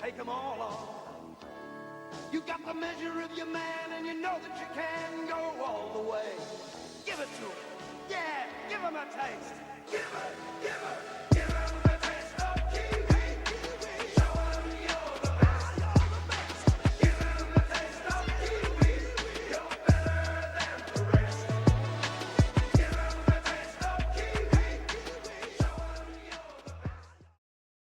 take them all on. You got the measure of your man, and you know that you can go all the way. Give it to him. Yeah, give him a taste. Give him the taste of Kiwi. Show him you're the best. Give him the taste of Kiwi. You're better than the rest. Give him the taste of Kiwi. Show him you're the best.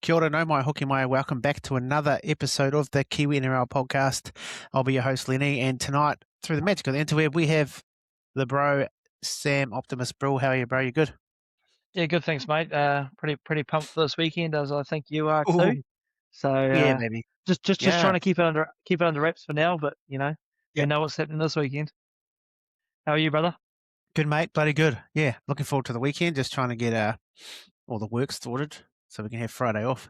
Kia ora, no mai, hoki mai. Welcome back to another episode of the Kiwi NRL podcast. I'll be your host, Lennie, and tonight, through the magic of the interweb, we have the bro, Sam Optimus Brill. How are you, bro? You good? Yeah, good. Thanks, mate. Pretty pumped for this weekend, as I think you are Ooh. too. So Yeah, baby. just Yeah. trying to keep it under wraps for now. But you know what's happening this weekend. How are you, brother? Good, mate. Bloody good. Yeah, looking forward to the weekend. Just trying to get all the work sorted so we can have Friday off.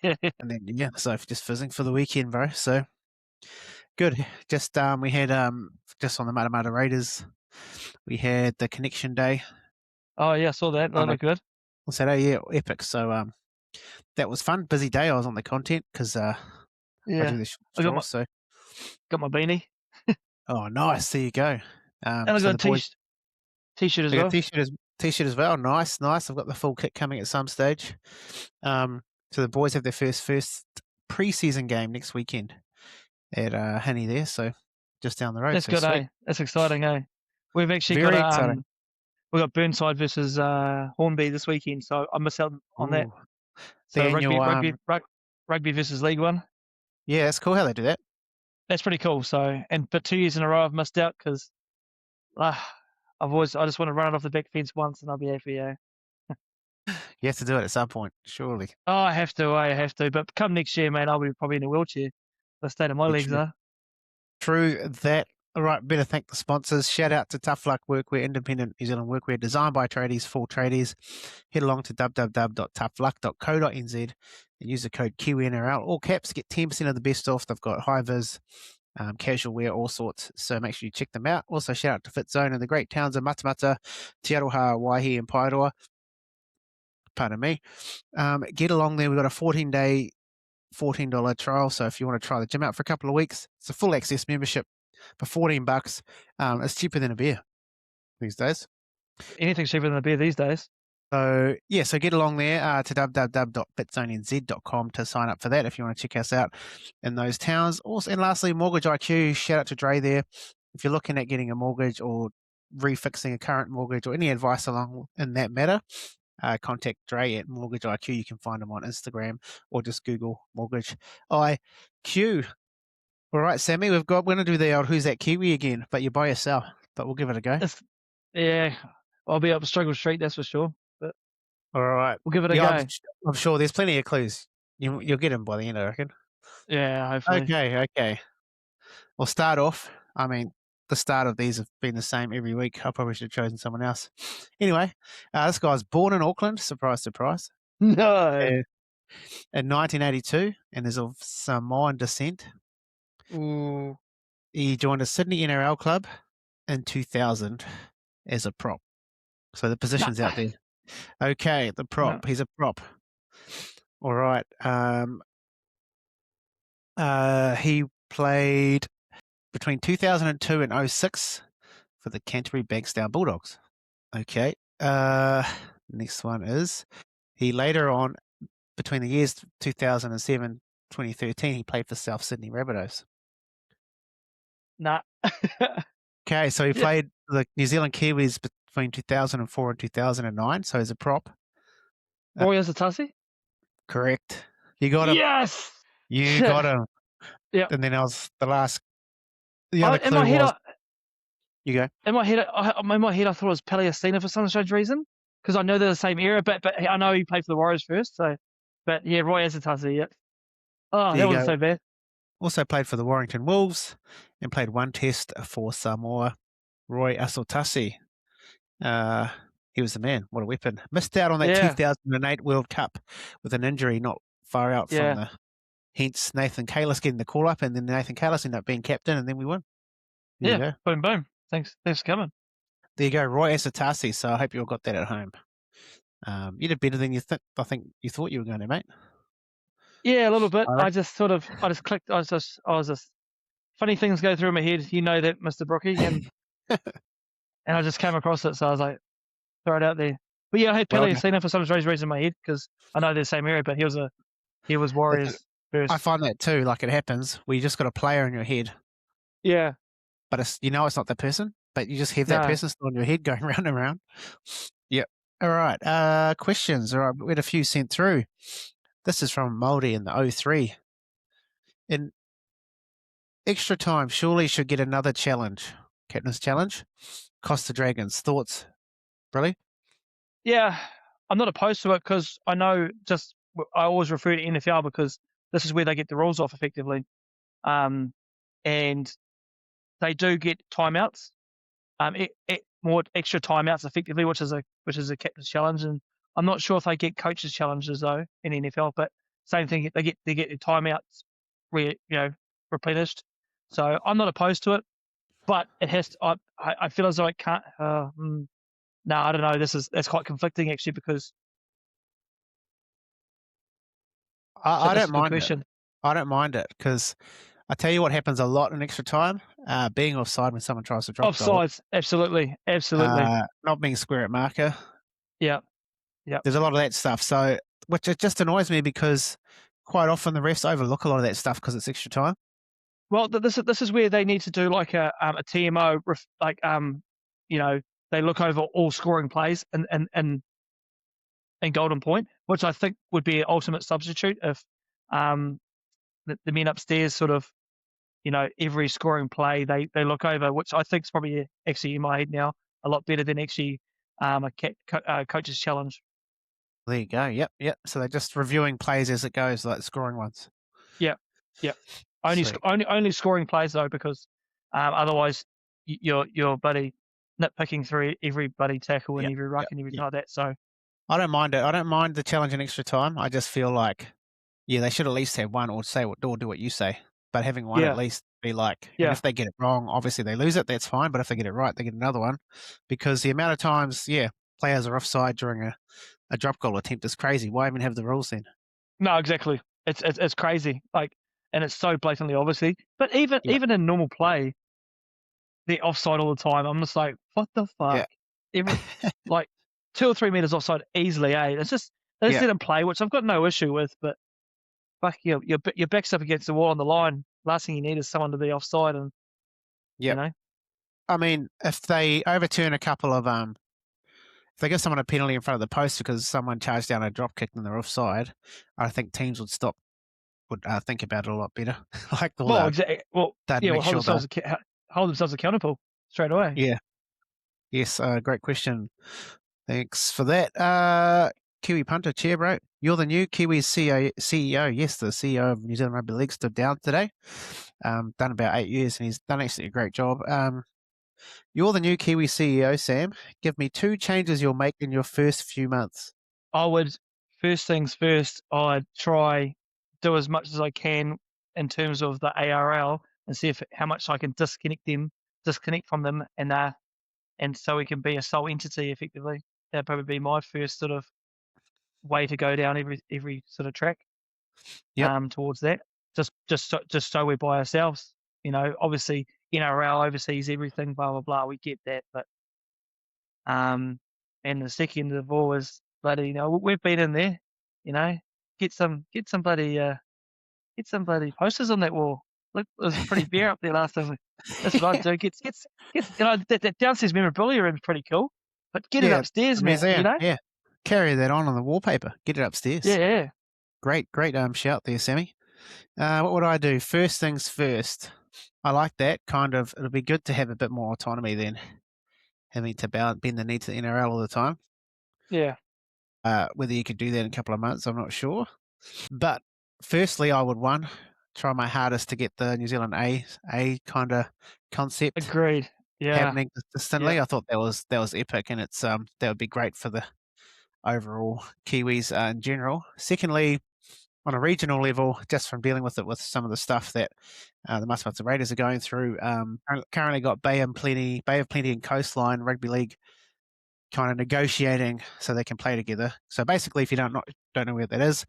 And then, so just fizzing for the weekend, bro. So good. Just we had just on the Matamata Raiders, we had the Connection Day Oh yeah, I saw that. That looked good. on Saturday. Yeah, epic. So that was fun. Busy day. I was on the content because I do Yeah, the short I got my- straws, so got my beanie oh, nice. There you go. and I so got the a boys- t-shirt as I got well. t-shirt as well. Nice. I've got the full kit coming at some stage. So the boys have their first pre-season game next weekend at Honey there. So just down the road. That's so good, sweet. eh? That's exciting, eh? We've actually Very got exciting. we got Burnside versus Hornby this weekend, so I miss out on that. Ooh. So The annual, rugby versus League One. Yeah, it's cool how they do that. That's pretty cool. So, but 2 years in a row I've missed out because I just want to run it off the back fence once and I'll be happy. Yeah. You have to do it at some point, surely. Oh, I have to. But come next year, mate, I'll be probably in a wheelchair. The state of my legs Literally. are. True that. All right, better thank the sponsors. Shout out to Tough Luck Workwear, independent New Zealand workwear designed by tradies for tradies. Head along to www.toughluck.co.nz and use the code KiwiNRL. All caps, get 10% of the best off. They've got high vis, casual wear, all sorts. So make sure you check them out. Also, shout out to Fitzone in the great towns of Matamata, Te Aroha, Waihi, and Paeroa. Pardon me. Get along there. We've got a 14-day, $14 trial. So if you want to try the gym out for a couple of weeks, it's a full access membership for $14. It's cheaper than a beer these days. Anything's cheaper than a beer these days. So get along there to www.fitzonenz.com to sign up for that if you want to check us out in those towns. Also, and lastly, Mortgage IQ. Shout out to Dre there. If you're looking at getting a mortgage or refixing a current mortgage or any advice along in that matter, contact Dre at Mortgage IQ. You can find him on Instagram or just Google Mortgage IQ. All right, Sammy, we're going to do the old Who's That Kiwi again, but you're by yourself, but we'll give it a go. Yeah, I'll be up Struggle Street, that's for sure. But All right. we'll give it a Yeah, go. I'm sure there's plenty of clues. You'll get them by the end, I reckon. Yeah, hopefully. Okay. We'll start off. I mean, the start of these have been the same every week. I probably should have chosen someone else. Anyway, this guy's born in Auckland. Surprise, surprise. No. In 1982, and is of Samoan descent. Ooh. He joined a Sydney NRL club in 2000 as a prop. So the position's out there. Okay, the prop. No. He's a prop. All right. He played between 2002 and 06 for the Canterbury Bankstown Bulldogs. Okay. Next one is he later on, between the years 2007 2013, he played for South Sydney Rabbitohs. Nah. Okay, so he Yeah. played the New Zealand Kiwis between 2004 and 2009, so he's a prop. Roy Asatasi? Correct. You got him. Yes. You got him. Yep. And then I was the last. The other In clue my head, was. You go. I thought it was Paliastina for some strange reason because I know they're the same era, but I know he played for the Warriors first. So, but yeah, Roy Asatasi. Yep. Oh, There that you wasn't go. so bad. Also played for the Warrington Wolves and played one test for Samoa. Roy Asotasi. He was the man. What a weapon. Missed out on that Yeah. 2008 World Cup with an injury not far out Yeah. from the. Hence Nathan Kalis getting the call up, and then Nathan Kalis ended up being captain, and then we won. There you Yeah. go. Boom. Thanks for coming. There you go. Roy Asotasi. So I hope you all got that at home. You did better than I think you thought you were going to, mate. Yeah, a little bit. I I just clicked. I was just funny things go through my head. You know that, Mr. Brookie, and I just came across it, so I was like, throw it out there. But yeah, I had well done. Palestina for some strange reason in my head because I know they're the same area, but he was That's- Warriors I first. find that too. Like it happens where you just got a player in your head, Yeah, but it's it's not that person, but you just have that no, person still in your head going round and round. Yep. All right. Questions. All right. We had a few sent through. This is from Moldy in the 03. In extra time, surely should get another challenge. Captain's challenge. Cost the Dragons. Thoughts, Brilly? yeah, I'm not opposed to it because I know I always refer to NFL because this is where they get the rules off effectively, and they do get timeouts, more extra timeouts effectively, which is a captain's challenge, and I'm not sure if they get coaches challenges though in NFL, but same thing, they get the timeouts replenished. So I'm not opposed to it, but it has to, I feel as though it can't. No, I don't know. That's quite conflicting actually because I that's don't a good mind it. question. I don't mind it because I tell you what happens a lot in extra time. Being offside when someone tries to drop goal. Offsides, absolutely. Not being square at marker. Yeah. There's a lot of that stuff. So, which it just annoys me because quite often the refs overlook a lot of that stuff because it's extra time. Well, this is where they need to do like a TMO, they look over all scoring plays and Golden Point, which I think would be an ultimate substitute if the men upstairs sort of, every scoring play they look over, which I think is probably actually in my head now a lot better than actually a coach's challenge. There you go. Yep. So they're just reviewing plays as it goes, like scoring ones. Yeah. Sweet. Only scoring plays though, because otherwise you're buddy nitpicking through every bloody tackle and Yep, every ruck and everything like that. So I don't mind it. I don't mind the challenge in extra time. I just feel like, they should at least have one or do what you say. But having one at least be like, and yeah. if they get it wrong, obviously they lose it. That's fine. But if they get it right, they get another one. Because the amount of times, players are offside during a drop goal attempt is crazy. Why even have the rules then? No, exactly. It's crazy. Like, and it's so blatantly obviously. But Yeah. even in normal play, they're offside all the time. I'm just like, what the fuck? Yeah. Like 2 or 3 meters offside easily. It's just they just let them play, which I've got no issue with. But fuck, your back's up against the wall on the line. Last thing you need is someone to be offside, and Yep. I mean, if they overturn a couple of if they give someone a penalty in front of the post because someone charged down a drop kick and they're offside, I think teams would think about it a lot better. Like, exactly. Well, hold themselves accountable straight away. Yeah. Yes. Great question. Thanks for that. Kiwi punter, chair bro. You're the new Kiwi CEO. Yes, the CEO of New Zealand Rugby League stood down today. Done about 8 years, and he's done actually a great job. You're the new Kiwi CEO, Sam. Give me 2 changes you'll make in your first few months. I would, first things first, I'd try do as much as I can in terms of the ARL and see how much I can disconnect from them, and so we can be a sole entity effectively. That'd probably be my first sort of way to go down every sort of track. Towards that. Just so we're by ourselves. Obviously NRL oversees everything, blah blah blah. We get that, but and the second of all is bloody. We've been in there. Get some bloody posters on that wall. Look, it was pretty bare up there last time. That's what I'd do. Get that downstairs memorabilia is pretty cool, but get it upstairs, man. Museum, yeah. Carry that on the wallpaper. Get it upstairs. Yeah. Great shout there, Sammy. What would I do? First things first. I like that kind of. It'll be good to have a bit more autonomy than having to bend the knee to the NRL all the time. Yeah. Whether you could do that in a couple of months, I'm not sure. But firstly, I would try my hardest to get the New Zealand A kind of concept. Agreed. Yeah. Happening consistently. I thought that was epic, and it's that would be great for the overall Kiwis in general. Secondly, on a regional level, just from dealing with some of the stuff that the Musmats Raiders are going through, currently got Bay of Plenty and Coastline Rugby League kind of negotiating so they can play together. So basically, if you don't know where that is,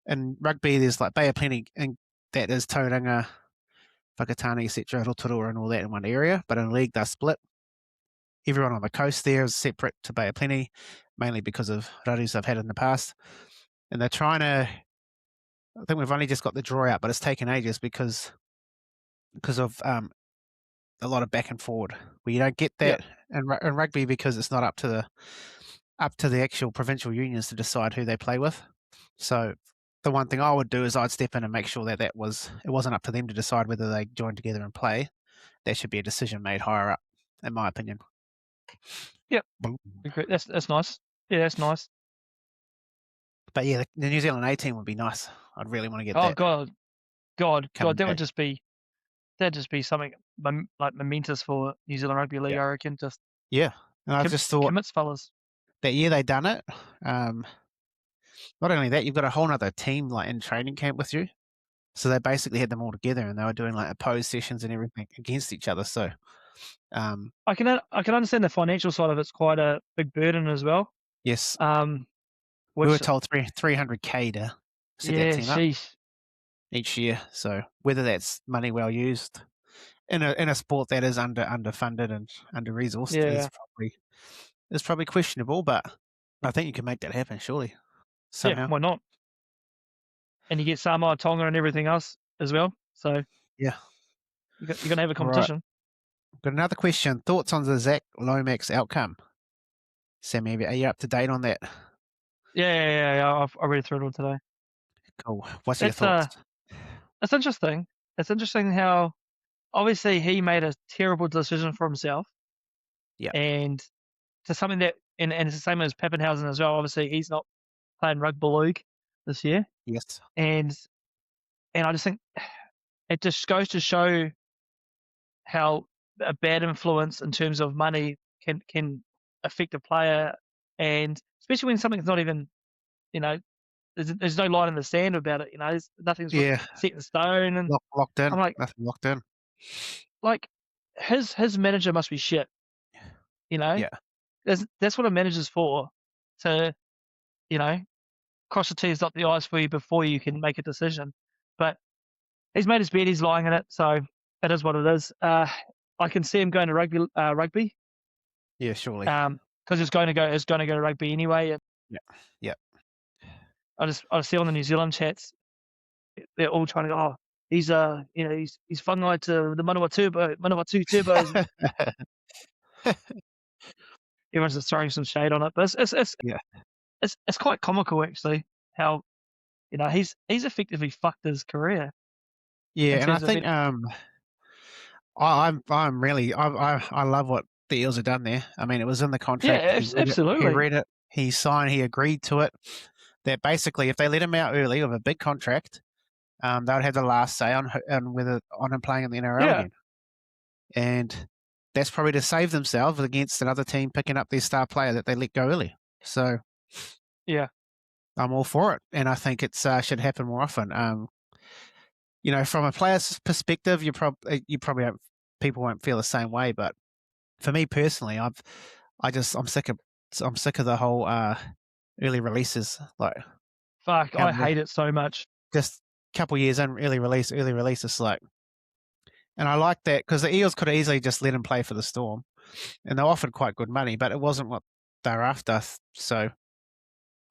in rugby, there's like Bay of Plenty, and that is Tauranga, Whakatane, etc., Rotorua, and all that in one area. But in league, they're split. Everyone on the coast there is separate to Bay of Plenty, mainly because of rarus they've had in the past. And they're trying to. I think we've only just got the draw out, but it's taken ages because of a lot of back and forward. Where you don't get that in rugby because it's not up to the actual provincial unions to decide who they play with. So the one thing I would do is I'd step in and make sure that it wasn't up to them to decide whether they join together and play. That should be a decision made higher up, in my opinion. Yep. That's nice. Yeah, that's nice. But yeah, the New Zealand A team would be nice. I'd really want to get Oh that. God, coming that back. would just be something like momentous for New Zealand Rugby League. Yeah. I reckon. Just Yeah, and I just thought commits, fellas. that year they done it. Not only that, you've got a whole other team like in training camp with you. So they basically had them all together, and they were doing like opposed sessions and everything against each other. So, I can understand the financial side of it's quite a big burden as well. yes, Which, we were told 300K to set that team up sheesh. each year. So whether that's money well used in a sport that is underfunded and under resourced is probably questionable. But I think you can make that happen, surely. Somehow. Yeah, why not? And you get Samoa, Tonga, and everything else as well. So yeah, you're gonna have a competition. Right. Got another question. Thoughts on the Zach Lomax outcome? Sammy, are you up to date on that? Yeah. I read through it all today. Cool. What's your thoughts? It's interesting. It's interesting how obviously he made a terrible decision for himself. Yeah. And to something that and it's the same as Pappenhausen as well. Obviously he's not playing rugby league this year. Yes. And I just think it just goes to show how a bad influence in terms of money can affect a player, and especially when something's not even, there's no line in the sand about it. Nothing's set in stone, and locked in. I'm like, nothing locked in. Like his manager must be shit. Yeah. That's what a manager's for, to cross the T's, dot the I's for you before you can make a decision. But he's made his bed, he's lying in it, so it is what it is. I can see him going to rugby. Yeah, surely. Because it's going to go to rugby anyway. And yeah. I see on the New Zealand chats, they're all trying to go, he's he's whangai to the Manawatu Turbos. Everyone's just throwing some shade on it, but it's quite comical actually how he's effectively fucked his career. Yeah, and I think I love what the Eels have done there. I mean, it was in the contract. Yeah, absolutely. He read it. He signed. He agreed to it. That basically, if they let him out early with a big contract, they would have the last say on him playing in the NRL again. And that's probably to save themselves against another team picking up their star player that they let go early. So, yeah, I'm all for it, and I think it should happen more often. From a player's perspective, people won't feel the same way, but for me personally, I'm sick of the whole early releases. Like, fuck, I hate it so much. Just a couple years in, early release. It's like, and I like that because the Eels could easily just let him play for the Storm, and they offered quite good money, but it wasn't what they were after. So,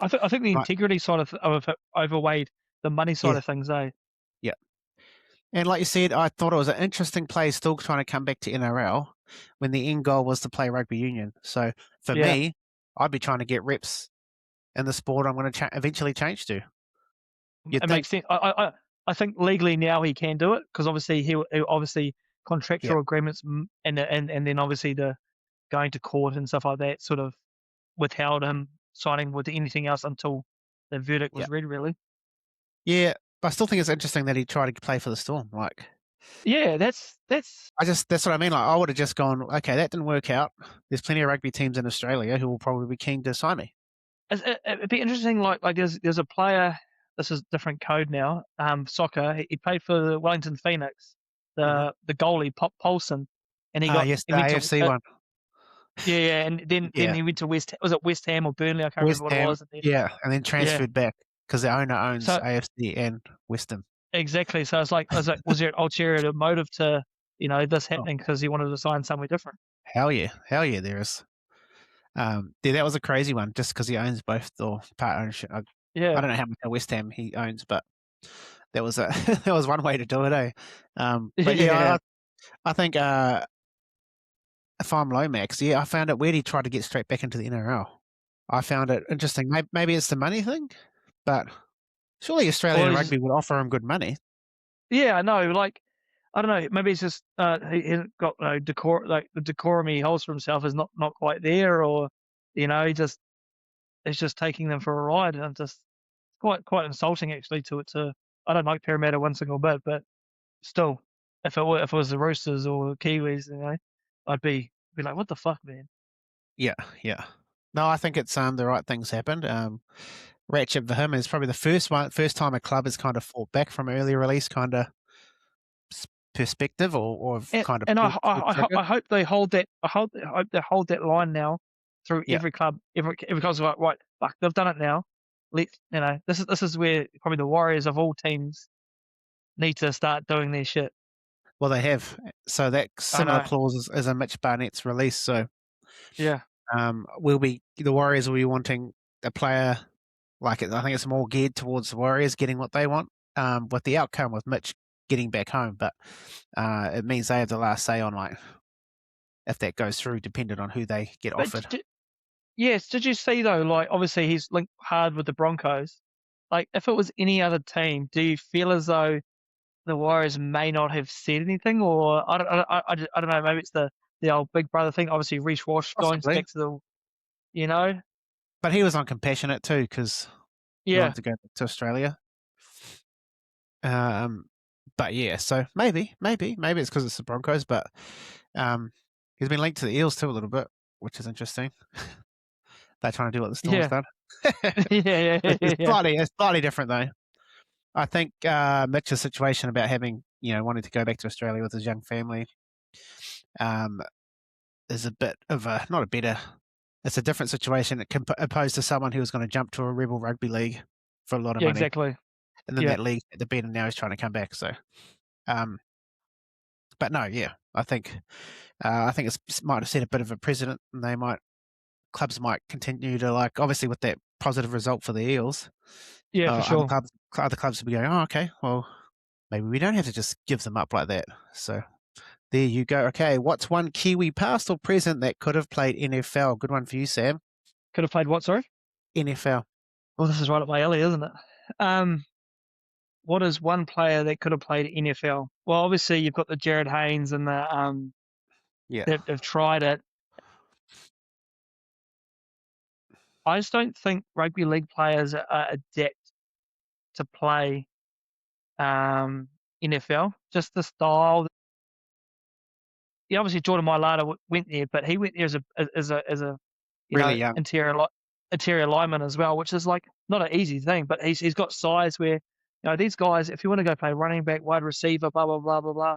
I think the integrity side of it overweighed the money side of things, eh? Yeah. And like you said, I thought it was an interesting play still trying to come back to NRL when the end goal was to play rugby union. So for me, I'd be trying to get reps in the sport I'm going to eventually change to. It makes sense. I think legally now he can do it because obviously he obviously contractual agreements and then obviously the going to court and stuff like that sort of withheld him signing with anything else until the verdict was read, really. Yeah. But I still think it's interesting that he tried to play for the Storm. Like, yeah, that's what I mean. Like, I would have just gone, okay, that didn't work out. There's plenty of rugby teams in Australia who will probably be keen to sign me. It'd be interesting. Like there's a player. This is different code now. Soccer. He played for the Wellington Phoenix. The goalie Paulson, and he got the AFC one. Yeah, and then he went to West. Was it West Ham or Burnley? I can't remember what it was. And then transferred back. because the owner owns So AFC and Western. exactly. So it's like, was there an ulterior motive to this Oh, happening because he wanted to sign somewhere different? hell yeah, there is. Yeah, that was a crazy one, just because he owns both or part ownership. I Yeah, don't know how much West Ham he owns, but that was a that was one way to do it, eh? But yeah, yeah. I think if I'm Lomax, yeah, I found it weird he tried to get straight back into the NRL. I found it interesting. Maybe it's the money thing, but surely Or Australian he's rugby would offer him good money. yeah, I know. Like I don't know. Maybe it's just he hasn't got like the decorum he holds for himself is not quite there, or he just is just taking them for a ride, and just quite insulting actually to I don't like Parramatta one single bit, but still, if it was the Roosters or the Kiwis, I'd be like, what the fuck, man? Yeah, yeah. No, I think it's the right things happened. Ratchet for him is probably the first time a club has kind of fought back from early release kind of perspective, or have And kind of and pulled the trigger. I hope they hold that. I hope they hold that line now through Yeah. every club. Every club's like, right, fuck, they've done it now. This is where probably the Warriors of all teams need to start doing their shit. Well, they have. So that I similar know. clause is in Mitch Barnett's release. So Yeah. the Warriors will be wanting a player like it. I think it's more geared towards the Warriors getting what they want. With the outcome with Mitch getting back home, but it means they have the last say on like if that goes through, depending on who they get But offered. yes, did you see though? Like, obviously he's linked hard with the Broncos. Like, if it was any other team, do you feel as though the Warriors may not have said anything, or I don't know. Maybe it's the old Big Brother thing. Obviously, Reece Walsh going Possibly, back to the. but he was on compassionate too because he Yeah, wanted to go back to Australia. Um, but yeah, so maybe it's because it's the Broncos, but he's been linked to the Eels too a little bit, which is interesting. They're trying to do what the Storm's yeah, done. yeah, yeah. It's slightly different though. I think Mitch's situation about having wanting to go back to Australia with his young family um, is a bit of a not a better. It's a different situation opposed to someone who was going to jump to a rebel rugby league for a lot of Yeah, money, exactly. and then Yeah, that league at the bed, and now he's trying to come back. So, um, but no, yeah, I think it might have set a bit of a precedent, and clubs might continue to obviously with that positive result for the Eels. yeah, for sure. Other clubs will be going, oh, okay, well, maybe we don't have to just give them up like that. So there you go. Okay, what's one Kiwi past or present that could have played NFL? Good one for you, Sam. Could have played what? Sorry. NFL. Well, this is right up my alley, isn't it? Um, what is one player that could have played NFL? Well, obviously you've got the Jared Haynes and the Yeah, that have tried it. I just don't think rugby league players are adept to play NFL. Just the style. Yeah, obviously Jordan Mailata went there, but he went there as a really young. interior lineman as well, which is like not an easy thing. But he's got size where these guys, if you want to go play running back, wide receiver, blah blah blah blah blah,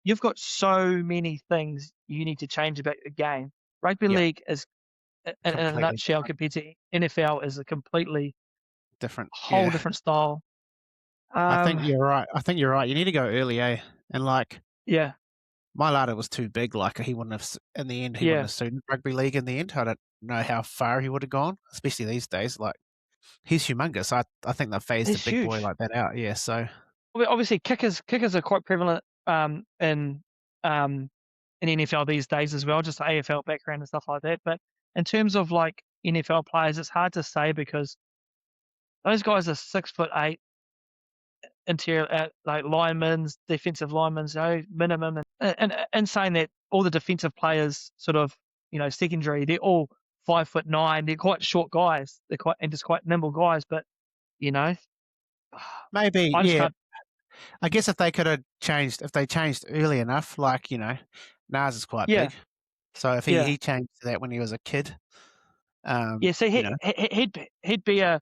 you've got so many things you need to change about the game. Rugby Yeah, league is, in a completely nutshell, compared to NFL, is a completely different. whole Yeah, different style. I think Um, you're right. You need to go early, eh? And yeah, my ladder was too big. Like he wouldn't have, in the end, he wouldn't yeah, have suited rugby league in the end. I don't know how far he would have gone, especially these days. Like he's humongous. I think they've phased a it's big boy huge. like that out. Yeah, so Obviously, kickers are quite prevalent um, in NFL these days as well, just the AFL background and stuff like that. But in terms of like NFL players, it's hard to say because those guys are 6'8" interior like linemen, defensive linemen, minimum. And saying that all the defensive players, sort of secondary, they're all 5'9". They're quite short guys. They're just quite nimble guys. But you know, maybe I just yeah. can't. I guess if they could have changed, if they changed early enough, Nas is quite Yeah, big. So if yeah. he changed to that when he was a kid, Yeah, see, you know, he'd be a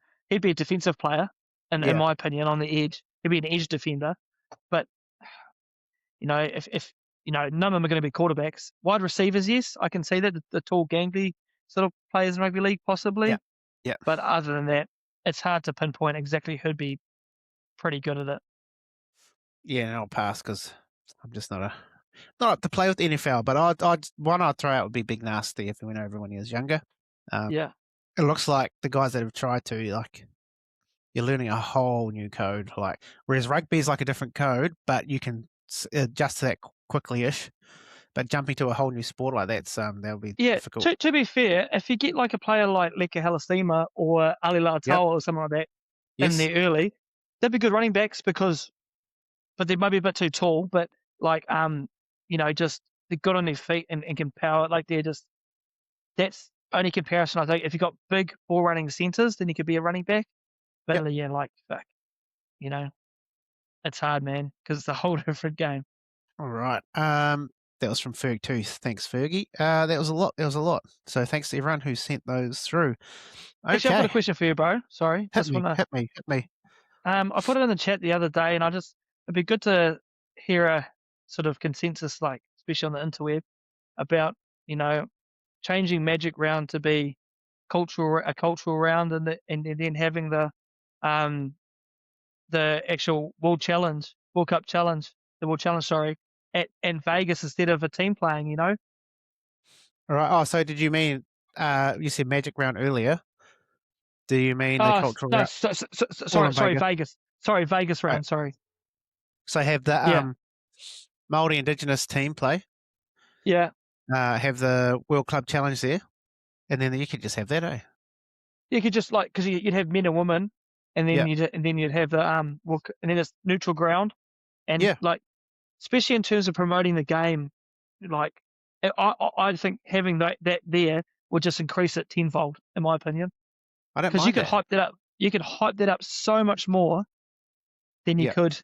defensive player, in yeah, my opinion, on the edge. He'd be an edge defender, but if none of them are going to be quarterbacks. Wide receivers, yes, I can see that the tall, gangly sort of players in rugby league yeah, possibly, yeah. but other than that, it's hard to pinpoint exactly who'd be pretty good at it. Yeah, and I'll pass because I'm just not up to play with the NFL. But I'd throw out would be Big Nasty if we went over when he was younger. Yeah. It looks like the guys that have tried to, like, you're learning a whole new code. Like, whereas rugby is like a different code, but you can adjust to that quickly-ish. But jumping to a whole new sport like that's that'll be Yeah, difficult. to be fair, if you get like a player like Leka Halasima or Ali Yep. Laatawa or something like that in Yes. there early, they'd be good running backs but they might be a bit too tall. But like just they're good on their feet and can power. Like that's only comparison I think. If you got big ball running centers, then you could be a running back. But Yep. yeah, like fuck, it's hard, man, because it's a whole different game. All right. That was from Ferg too. Thanks, Fergie. That was a lot. So thanks to everyone who sent those through. Okay. Actually, I've got a question for you, bro. Sorry, Hit me. I put it in the chat the other day, and it'd be good to hear a sort of consensus, like especially on the interweb, about changing Magic Round to be a cultural round, and then having the actual World Cup Challenge, the World Challenge, sorry, in Vegas instead of a team playing. All right. Oh, so did you mean you said Magic Round earlier? Do you mean the cultural no, round? sorry, Vegas. Sorry, Vegas round. Right. Sorry. So have the Māori Indigenous team play. Yeah. Have the World Club Challenge there, and then you could just have that, eh? You could just because you'd have men and women, and then you'd have the and then it's neutral ground, and like especially in terms of promoting the game, like I think having that there would just increase it tenfold, in my opinion. I don't mind because you could that. hype that up. You could hype that up so much more than you could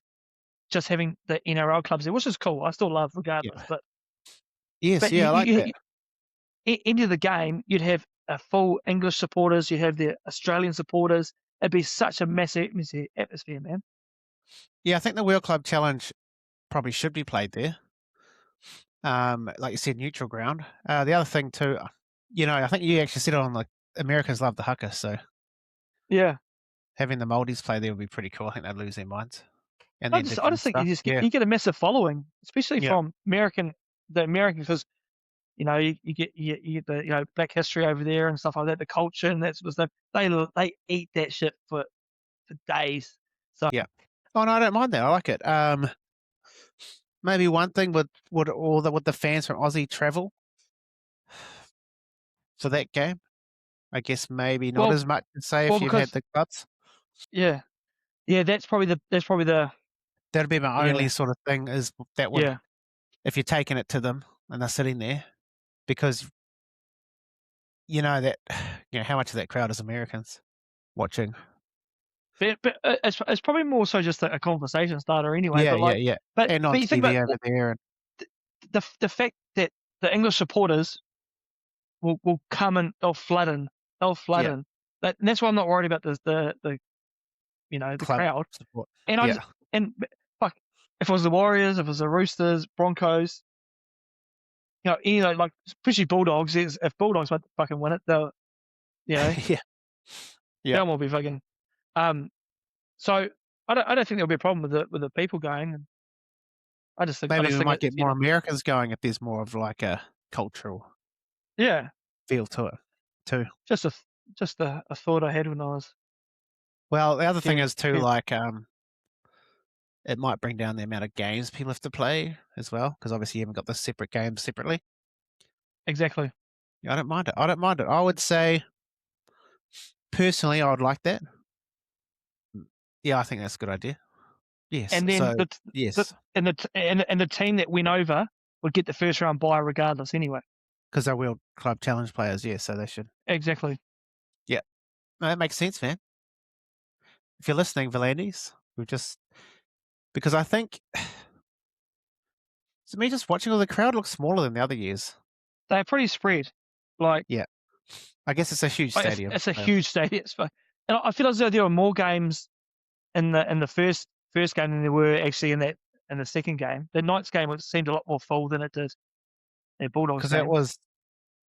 just having the NRL clubs there, which is cool. I still love regardless, but I like that. End of the game, you'd have a full English supporters, you'd have the Australian supporters. It'd be such a massive atmosphere, man. Yeah, I think the World Club Challenge probably should be played there. Like you said, neutral ground. The other thing too, I think you actually said it on the Americans love the haka, so yeah, having the Maldives play there would be pretty cool. I think they'd lose their minds. And I just think you get a massive following, especially from the American, because you get the Black history over there and stuff like that, the culture and that sort of stuff. They eat that shit for days. So oh no, I don't mind that. I like it. Maybe one thing would the fans from Aussie travel for that game? I guess maybe not as much as say if you've had the clubs. Yeah, that's probably the that'd be my only sort of thing is that would if you're taking it to them and they're sitting there, because that how much of that crowd is Americans watching. But it's probably more so just a conversation starter anyway. Yeah. But and on you think TV about over there, and the fact that the English supporters will come and they'll flood in. And that's why I'm not worried about the crowd. Support. And fuck, if it was the Warriors, if it was the Roosters, Broncos, like especially Bulldogs, if Bulldogs might fucking win it, they'll they'll be fucking. So I don't think there'll be a problem with the people going. And I just think maybe we might get more Americans going if there's more of like a cultural feel to it too. Just a thought I had when I was. Well, the other thing is too, like it might bring down the amount of games people have to play as well, because obviously you haven't got the separate games separately. Exactly. I don't mind it. I would say personally, I would like that. Yeah, I think that's a good idea. Yes. And then the team that win over would get the first round bye regardless anyway. Because they're World Club Challenge players, so they should. Exactly. Yeah. No, that makes sense, man. If you're listening, Valandis, because I think to me, just watching all the crowd looks smaller than the other years. They're pretty spread. I guess it's a huge stadium. It's a huge stadium. And I feel as though there were more games in the first game than there were actually in the second game. The Knights game seemed a lot more full than it did the Bulldogs game. Because that was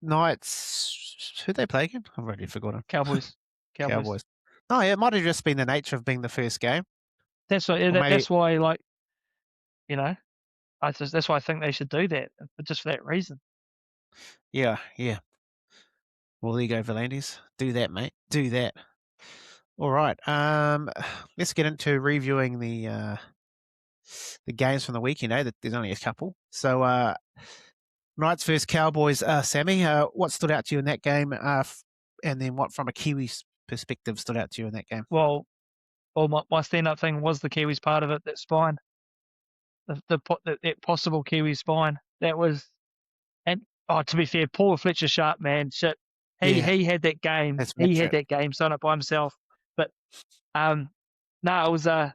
Knights. Who'd they play again? I've already forgotten. Cowboys. Oh yeah, it might have just been the nature of being the first game. That's why. Or maybe, That's why, like, you know, that's why I think they should do that, just for that reason. yeah. Well, there you go, Volandis. Do that, mate. Do that. All right. Let's get into reviewing the games from the weekend. There's only a couple. So, Knights versus Cowboys. Sammy, what stood out to you in that game? And then what, from a Kiwis perspective, stood out to you in that game? Well, my stand-up thing was the Kiwis part of it. That spine, that possible Kiwi spine. That was, and to be fair, Paul Fletcher Sharp, man, shit. He had that game. That's He matchup. had that game sewn up by himself. But no, it was a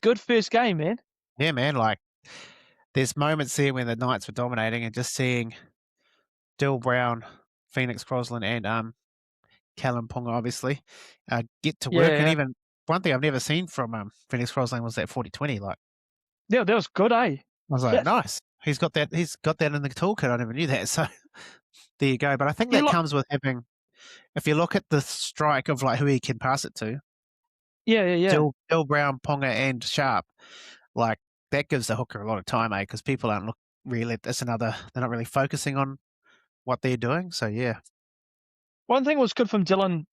good first game, man. Yeah, man. Like, there's moments there when the Knights were dominating, and just seeing Dill Brown, Phoenix Crosland, and Callum Ponga, obviously, get to work. And even one thing I've never seen from Phoenix Crosland was that 40-20. Like, yeah, that was good, eh? I was like, nice. He's got that in the toolkit. I never knew that. So there you go. But I think that comes with having, if you look at the strike of like who he can pass it to. Yeah. Dill Brown, Ponga, and Sharp, like, that gives the hooker a lot of time, because people aren't they're not really focusing on what they're doing. So yeah. One thing was good from Dylan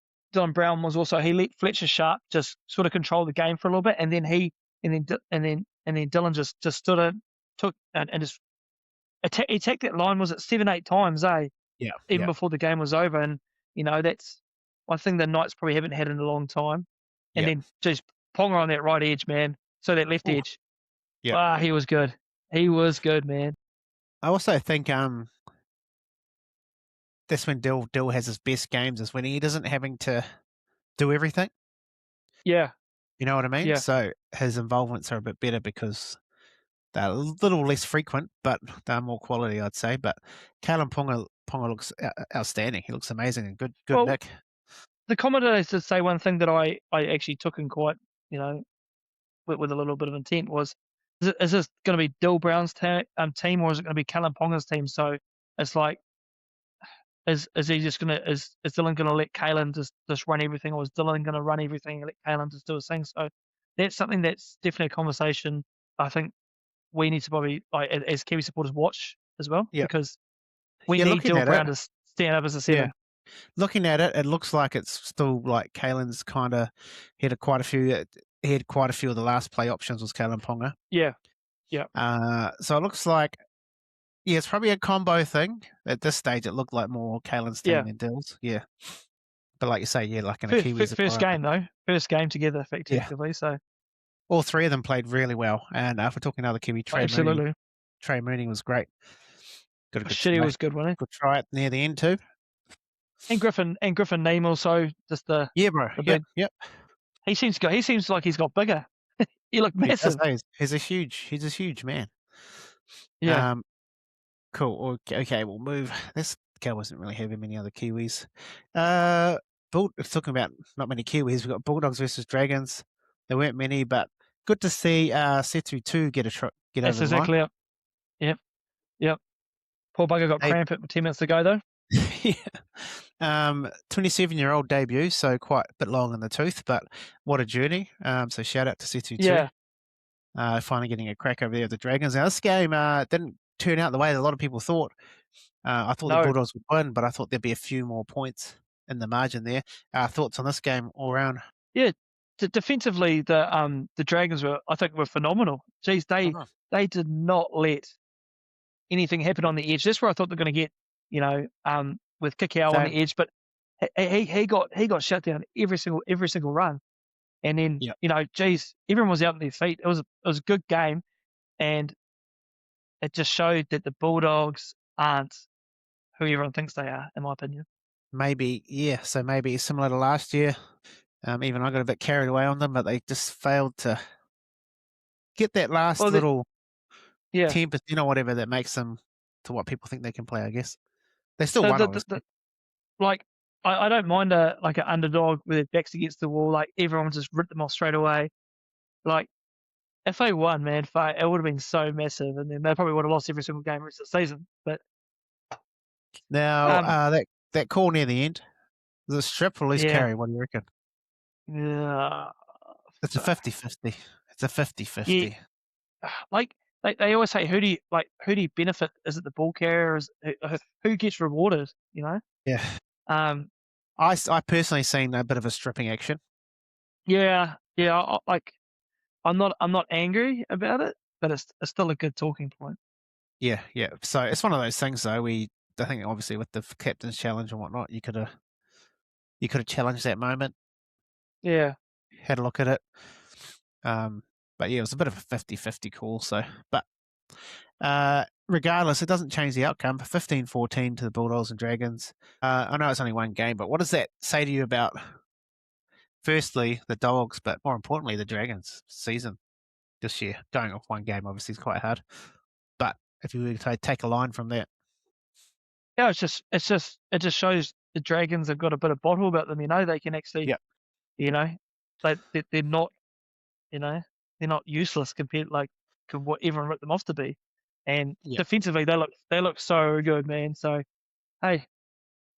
Brown was also he let Fletcher Sharp just sort of control the game for a little bit, and then Dylan just stood it, took and just attacked that line. Was it 7-8 times, eh? Yeah. Even before the game was over, and that's one thing the Knights probably haven't had in a long time. And then just Ponga on that right edge, man. So that left edge. Yeah. He was good. He was good, man. I also think that's when Dill has his best games, is when he isn't having to do everything. Yeah. You know what I mean? Yeah. So his involvements are a bit better because they're a little less frequent, but they're more quality, I'd say. But Callum Ponga looks outstanding. He looks amazing and good nick. The commentators did say one thing that I actually took in quite, with a little bit of intent was, is this going to be Dill Brown's team, or is it going to be Callum Ponga's team? So it's like, is he just going to, is Dylan going to let Kalen just run everything, or is Dylan going to run everything and let Kalen just do his thing? So that's something that's definitely a conversation I think we need to probably, like, as Kiwi supporters, watch as well, because we need Dill Brown to stand up as a 7. Yeah. Looking at it, it looks like it's still like Kalen's kind of had quite a few. He had quite a few of the last play options was Callum Ponga. Yeah. So it looks like, it's probably a combo thing. At this stage, it looked like more Kalen's team than Dill's. Yeah. But like you say, like in a Kiwis. First game, though. First game together, effectively. So all three of them played really well. And if we're talking another Kiwi, Trey Mooney was great. Got a good Shitty was good, wasn't he? Good try it near the end too. And Griffin Neem also, just the bro. Yep. He seems like he's got bigger. He looked massive. He's a huge man. Yeah. Cool. Okay, we'll move. This Cowboys doesn't really have many other Kiwis. Talking about not many Kiwis, we've got Bulldogs versus Dragons. There weren't many, but good to see Setu 2 get over the line. That's exactly it. Yep. Poor bugger got cramp at 10 minutes to go, though. Yeah. 27-year-old debut, so quite a bit long in the tooth, but what a journey. So shout out to Setu 2. Finally getting a crack over there with the Dragons. Now, this game didn't turn out the way that a lot of people thought. I thought the Bulldogs would win, but I thought there'd be a few more points in the margin there. Thoughts on this game all around? Yeah, defensively, the Dragons were phenomenal. Geez, they did not let anything happen on the edge. That's where I thought they're going to get, with Kikau on the edge, but he got shut down every single run. And then, geez, everyone was out on their feet. It was a good game, and it just showed that the Bulldogs aren't who everyone thinks they are, in my opinion. Maybe, So maybe similar to last year. Even I got a bit carried away on them, but they just failed to get that last little 10% or whatever that makes them to what people think they can play, I guess. They still won, obviously. I don't mind an underdog with their backs against the wall. Like, everyone just ripped them off straight away. Like, if they won, man, it would have been so massive, and then they probably would have lost every single game the rest of the season. But now, that call near the end, the strip or at least carry, what do you reckon? Yeah, It's a 50-50. It's a 50-50. like they always say, who do you benefit? Is it the ball carrier? Who gets rewarded? You know. Yeah. Um. I personally seen a bit of a stripping action. Yeah. Yeah. I'm not angry about it, but it's still a good talking point. Yeah, yeah. So it's one of those things, though. I think obviously with the captain's challenge and whatnot, you could have challenged that moment, Yeah. had a look at it. But yeah, it was a bit of a 50-50 call. So, but regardless, it doesn't change the outcome. 15-14 to the Bulldogs and Dragons. I know it's only one game, but what does that say to you about, firstly, the Dogs, but more importantly, the Dragons season this year? Going off one game obviously is quite hard. But if you were to take a line from that. Yeah, it just shows the Dragons have got a bit of bottle about them. You know, they can actually, Yep. you know, they're not, you know, they're not useless compared to what everyone wrote them off to be. And Yep. defensively, they look so good, man. So, hey,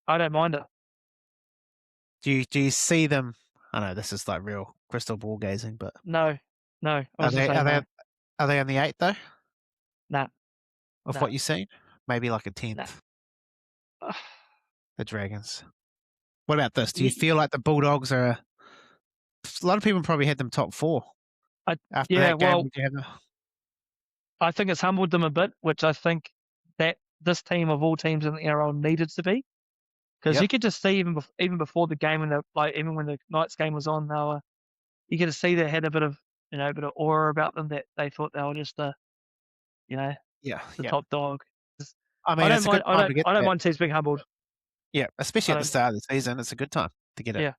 I don't mind it. Do you see them? I know this is like real crystal ball gazing, but No, I are was just they saying no. are they on the 8th though? Nah, Of nah, what you've seen? Maybe like a nah. 10th. The Dragons. What about this? Do you Yeah, feel like the Bulldogs are? A lot of people probably had them top 4 after yeah, that game. well, Would you have them? I think it's humbled them a bit, which I think that this team of all teams in the NRL needed to be. Because Yep. you could just see even before the game, even when the Knights game was on, you could see they had a bit of aura about them, that they thought they were just Yeah. the Yeah. top dog. I mean, it's a good time to get I don't that. mind teams being humbled. Yeah, especially I at the don't. start of the season, it's a good time to get it. Yeah,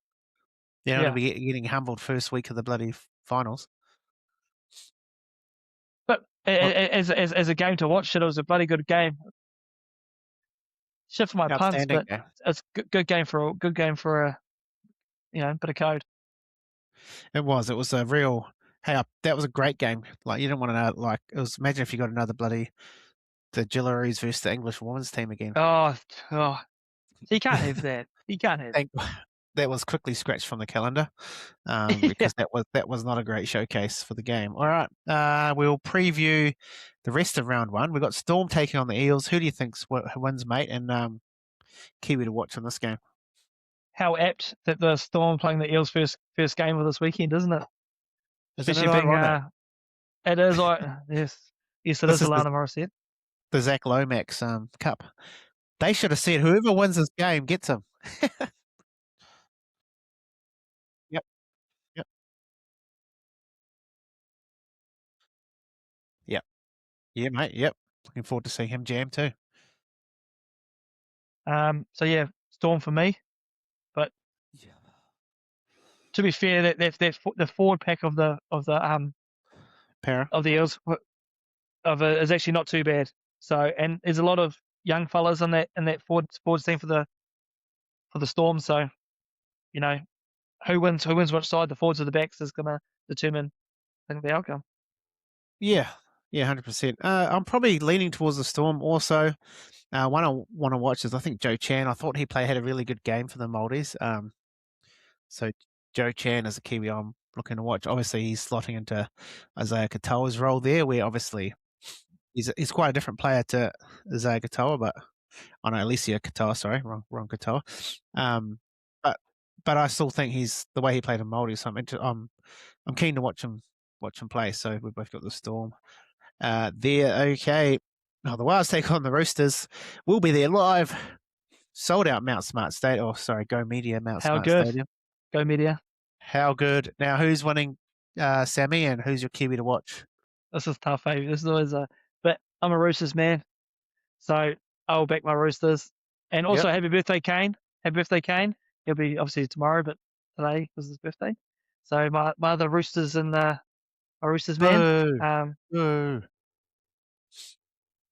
You don't want yeah. to be getting humbled first week of the bloody finals. But Well, as a game to watch, it was a bloody good game. Shit for my punts, outstanding but game. it's good game for a bit of code. It was. It was a real. Hey, that was a great game. Like you didn't want to know. Like it was. Imagine if you got another bloody the Gillaroos versus the English women's team again. Oh. So you can't have that. You can't have. Thank, that was quickly scratched from the calendar Yeah. because that was not a great showcase for the game. All right, we'll preview the rest of round 1. We've got Storm taking on the Eels. Who do you think wins, mate? And Kiwi to watch in this game. How apt that the Storm playing the Eels first game of this weekend, isn't it? Isn't it Especially being ironic? it is like yes, it This is. is Alana Morissette. the Zach Lomax Cup. They should have said whoever wins this game gets him. Yep. Yep. Yep. Yeah, mate. Yep. Looking forward to seeing him jam too. So yeah, Storm for me. But to be fair, that the forward pack of the Para. of the Eels is actually not too bad. So, and there's a lot of young fellas in that forward team for the Storm. So, you know, who wins which side, the forwards or the backs, is gonna determine, I think, the outcome. Yeah. Yeah, 100%. I'm probably leaning towards the Storm also. One I want to watch is, I think, Joe Chan. I thought he had a really good game for the Māoris. So Joe Chan is a Kiwi I'm looking to watch. Obviously, he's slotting into Isaiah Katoa's role there, where obviously he's quite a different player to Isaiah Katoa, but I know Alicia Katoa. Sorry, wrong Katoa. But I still think he's the way he played in Māori. So I'm keen to watch him play. So we've both got the Storm. There, okay. Now the Wild's take on the Roosters. We'll be there live. Sold out Mount Smart Stadium. Oh, sorry, Go Media Mount How Smart good? Stadium. Go Media. How good. Now, who's winning, Sammy, and who's your Kiwi to watch? This is tough, eh? This is always but I'm a Roosters man, so I'll back my Roosters. And also, happy birthday, Kane. Happy birthday, Kane. He'll be obviously tomorrow, but today was his birthday. So my other Roosters and my Roosters man. Boo. Boo.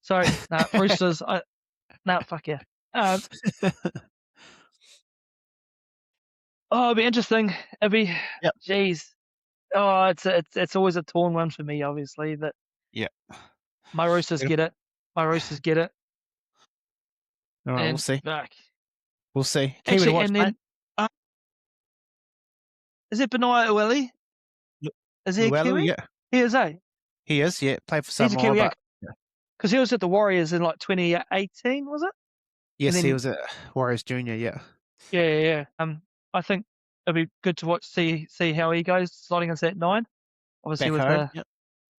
Sorry, Roosters. Fuck yeah. It'll be interesting. It'll be, Yep. jeez. Oh, it's always a torn one for me, obviously. But Yeah. my Roosters get it. My Roosters get it. All right, And we'll see. fuck. We'll see. Kiwi to Actually, watch, and mate. then Is it Benai Ueli? Is he a Luelu, Kiwi? yeah, He is, eh? he is. Yeah, played for He's a Samoa, Kiwi, yeah. but Because he was at the Warriors in like 2018, was it? yes, then- he was at Warriors Junior. Yeah, Yeah. I think it'll be good to watch, see how he goes sliding into that 9. Obviously back with home.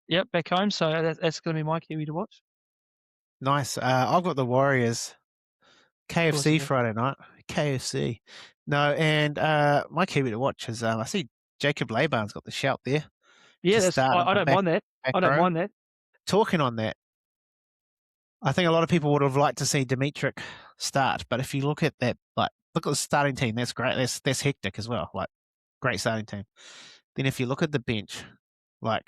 Yep. back home. So that's going to be my Kiwi to watch. Nice. I've got the Warriors. course you KFC do. Friday night. KFC. No, and my Kiwi to watch is I see Jacob Laban's got the shout there. Yeah, to start I at the don't mind that. back I don't row. mind that. Talking on that, I think a lot of people would have liked to see Dimitrik start, but if you look at that, like look at the starting team, that's great. That's hectic as well. Like great starting team. Then if you look at the bench, like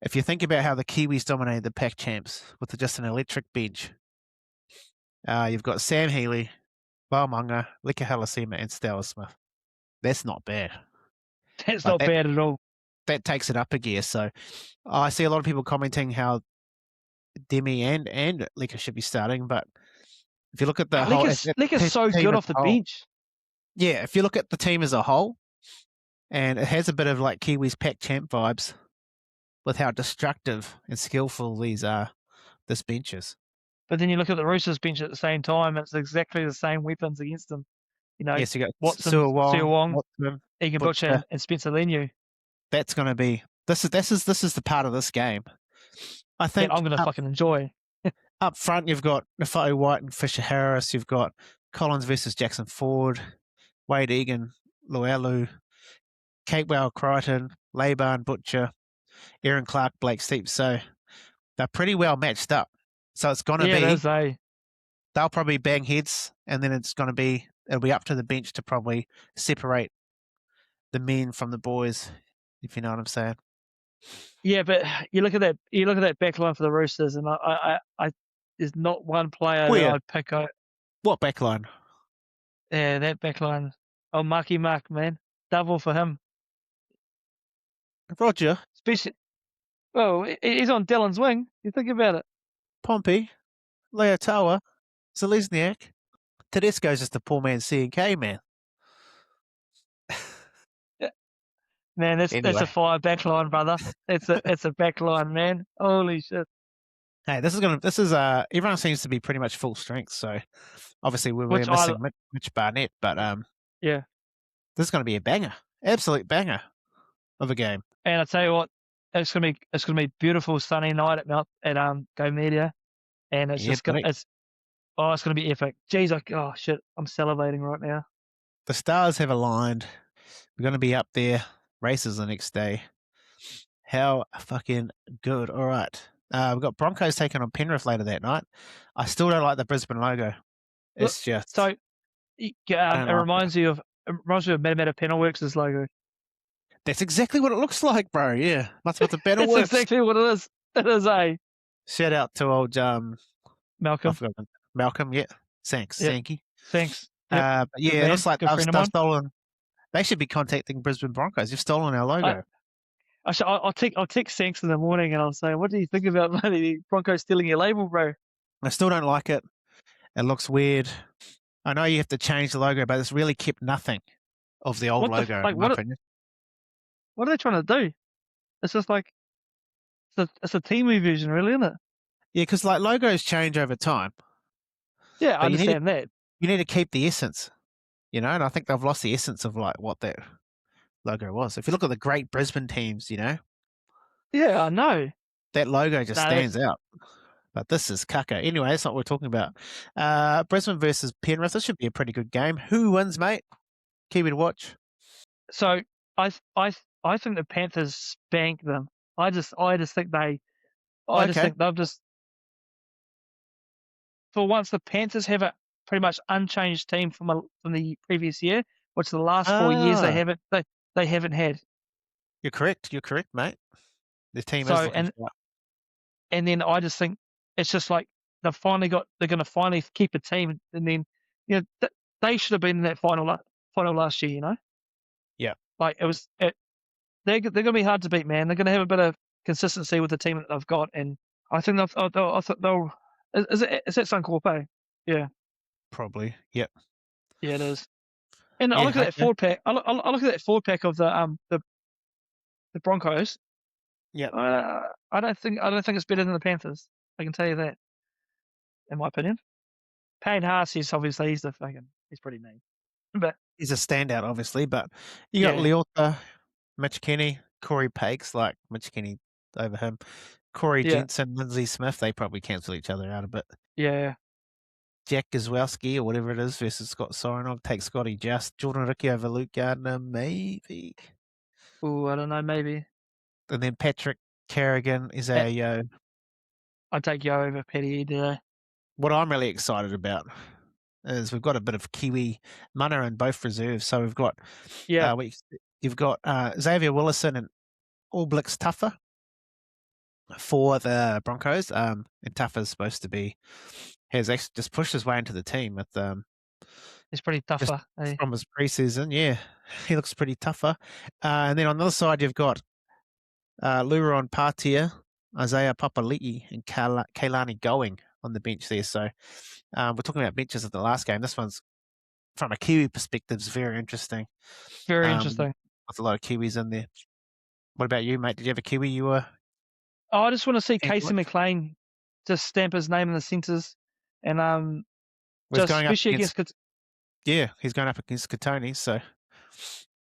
if you think about how the Kiwis dominated the Pac champs with just an electric bench, you've got Sam Healy, Baumunga, Lika Halasima, and Stella Smith. That's not bad. That's But not bad at all. That takes it up a gear. So I see a lot of people commenting how Demi and Lika should be starting, but if you look at the whole, Lika's so good off the bench. Yeah, if you look at the team as a whole, and it has a bit of like Kiwis Pac champ vibes with how destructive and skillful this bench is. But then you look at the Roosters bench at the same time, it's exactly the same weapons against them. You know, Yes, you got Watson, Suawong, Watson, Egan Butcher, and Spencer Lennie. That's going to be this is the part of this game. I think I'm going to fucking enjoy. Up front, you've got Nafa'u White and Fisher Harris. You've got Collins versus Jackson Ford, Wade Egan, Luelu, Capewell, Crichton, Laban, Butcher, Aaron Clark, Blake Steep. So they're pretty well matched up. So it's going to be they'll probably bang heads, and then it'll be up to the bench to probably separate the men from the boys, if you know what I'm saying. Yeah, but you look at that back line for the Roosters, and I there's not one player that I'd pick out. What back line? Yeah, that back line. Oh, Marky Mark, man. Double for him. Roger. Especially, well, he's on Dylan's wing. You think about it. Pompey, Leotawa, Zelezniak. Tedesco's just a poor man's C&K, man. Man, that's a fire back line, brother. It's a back line, man. Holy shit. Hey, everyone seems to be pretty much full strength, so obviously we're missing Mitch Barnett, but yeah, this is going to be a banger, absolute banger of a game. And I tell you what, it's gonna be beautiful sunny night at Go Media, and it's gonna be epic. Jeez, I'm salivating right now. The stars have aligned. We're going to be up there, races the next day. How fucking good! All right. We've got Broncos taking on Penrith later that night. I still don't like the Brisbane logo. It's just so. It reminds me of Matamata Penalworks' logo. That's exactly what it looks like, bro. Yeah, must have the Penalworks. That's exactly what it is. It is Shout out to old Malcolm. Malcolm, yeah. Thanks, Sankey. Thanks. Yep. But yeah, it looks like they've stolen. They should be contacting Brisbane Broncos. You've stolen our logo. I'll text Sanks in the morning and I'll say, what do you think about the Broncos stealing your label, bro? I still don't like it. It looks weird. I know you have to change the logo, but it's really kept nothing of the old logo, in my opinion. What are they trying to do? It's just like, it's a Timu version, really, isn't it? Yeah, because like logos change over time. Yeah, I understand that. You need to keep the essence, and I think they've lost the essence of like what that logo was. If you look at the great Brisbane teams, Yeah, I know. That logo just stands out. But this is caca. Anyway, that's not what we're talking about. Brisbane versus Penrith. This should be a pretty good game. Who wins, mate? Kiwi to watch. So I think the Panthers spank them. I just think they'll just. For once, the Panthers have a pretty much unchanged team from the previous year, which the last 4 years they haven't had. You're correct, mate. The team is looking sharp. And then I just think it's just like they're going to finally keep a team, and then they should have been in that final last year. Yeah. Like they're going to be hard to beat, man. They're going to have a bit of consistency with the team that they've got, and I think they'll. Is it Suncorp? Yeah. Probably. Yep. Yeah, it is. And I Yeah, look at that okay. forward pack. I look at that forward pack of the Broncos. Yep. I don't think it's better than the Panthers. I can tell you that, in my opinion. Payne Haas is obviously he's pretty mean, but He's a standout, obviously, but you got yeah, Leota, Mitch Kenny, Corey Pakes, like Mitch Kenny over him, Corey yeah, Jensen, Lindsay Smith. They probably cancel each other out a bit. yeah. Jack Gazwowski or whatever it is versus Scott Soren. I'll take Scotty Just. Jordan Ricky over Luke Gardner, maybe. Oh, I don't know, maybe. And then Patrick Carrigan is Eh, our Yo. I'd take Yo over Petty today. What I'm really excited about is we've got a bit of Kiwi mana in both reserves. So we've got Yeah, you've got Xavier Willison and All Blacks Tuffer for the Broncos. And Tuffer's supposed to be has actually just pushed his way into the team with he's pretty just tougher. Eh? from his preseason. Yeah, he looks pretty tougher. And then on the other side, you've got Luron Patia, Isaiah Papali'i, and Kailani Going on the bench there. So we're talking about benches of the last game. This one's from a Kiwi perspective is very interesting. Very interesting. With a lot of Kiwis in there. What about you, mate? Did you have a Kiwi you were? Oh, I just want to see keen to Casey watch? McLean just stamp his name in the centres, and Was just going up especially against yeah, he's going up against Katoni, so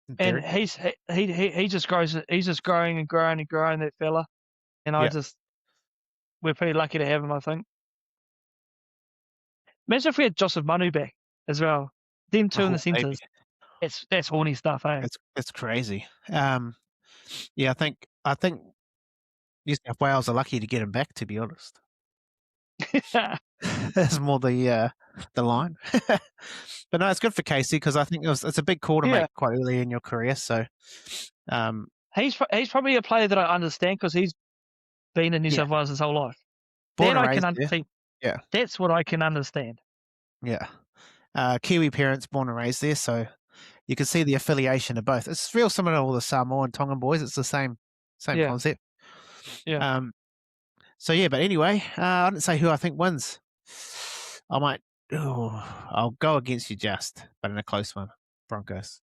in and theory. he just grows. He's just growing and growing and growing, that fella. And Yeah. we're pretty lucky to have him, I think. Imagine if we had Joseph Manu back as well. Them two in the Oh, maybe. centres. That's horny stuff, eh? It's crazy. Yeah, I think New South Wales are lucky to get him back, to be honest. That's more the line. But no, it's good for Casey because I think it's a big call to Yeah. make quite early in your career. So He's probably a player that I understand because he's been in New Yeah. South Wales his whole life. born That and I can raised there. see. Yeah. That's what I can understand. Yeah. Kiwi parents born and raised there, so you can see the affiliation of both. It's real similar to all the Samoan and Tongan boys. It's the same Yeah. concept. Yeah. So yeah, but anyway, I didn't say who I think wins. I'll go against you just, but in a close one. Broncos.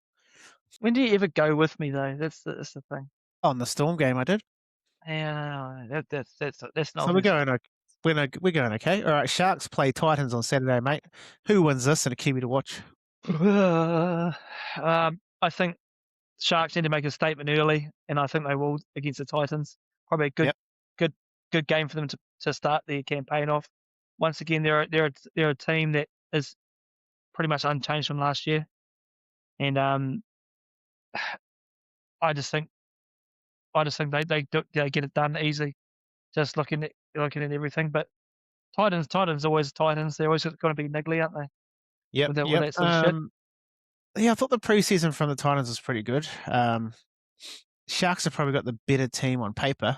When do you ever go with me though? That's the thing. On the Storm game, I did. Yeah, that's not. So we're going okay. All right, Sharks play Titans on Saturday, mate. Who wins this and a Kiwi to watch? I think Sharks need to make a statement early, and I think they will against the Titans. Probably a good game for them to start their campaign off. Once again, they're a team that is pretty much unchanged from last year, and I just think they get it done easy. Just looking at everything, but Titans always Titans. They're always going to be niggly, aren't they? Yep. With that sort of shit. Yeah, I thought the preseason from the Titans was pretty good. Sharks have probably got the better team on paper.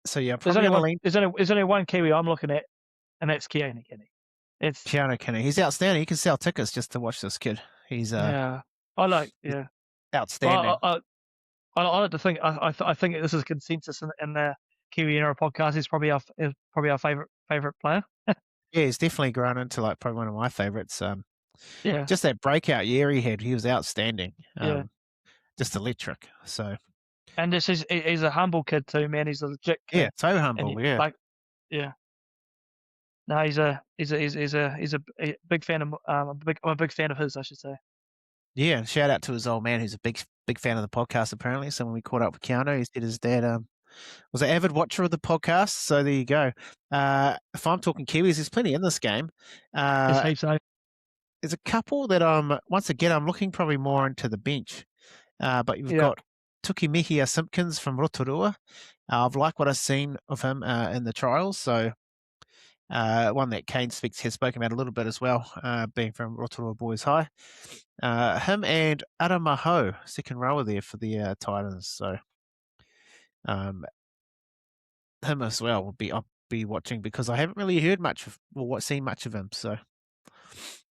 So yeah, probably There's only one Kiwi I'm looking at, and that's Keone Kenny. It's Keanu Kenny. He's outstanding. You can sell tickets just to watch this kid. He's outstanding. Well, I like to think I think this is consensus in the Kiwi NRL podcast. He's probably our favorite player. Yeah, he's definitely grown into like probably one of my favorites. Yeah, Just that breakout year he had, he was outstanding. Yeah. Just electric. So and he's a humble kid too, man. He's a legit kid. yeah, so humble. Yeah. No, he's a big fan of I'm a big fan of his, I should say. Yeah, and shout out to his old man who's a big fan of the podcast apparently. So when we caught up with Keanu, he said his dad was an avid watcher of the podcast. So there you go. If I'm talking Kiwis, there's plenty in this game. There's heaps, though. There's a couple that I'm looking probably more into the bench. But you've got Tuki Mihia Simpkins from Rotorua. I've liked what I've seen of him in the trials. So one that Kane has spoken about a little bit as well, being from Rotorua Boys High. Him and Aramaho, second rower there for the Titans. So him as well I'll be watching because I haven't really heard much of or seen much of him. So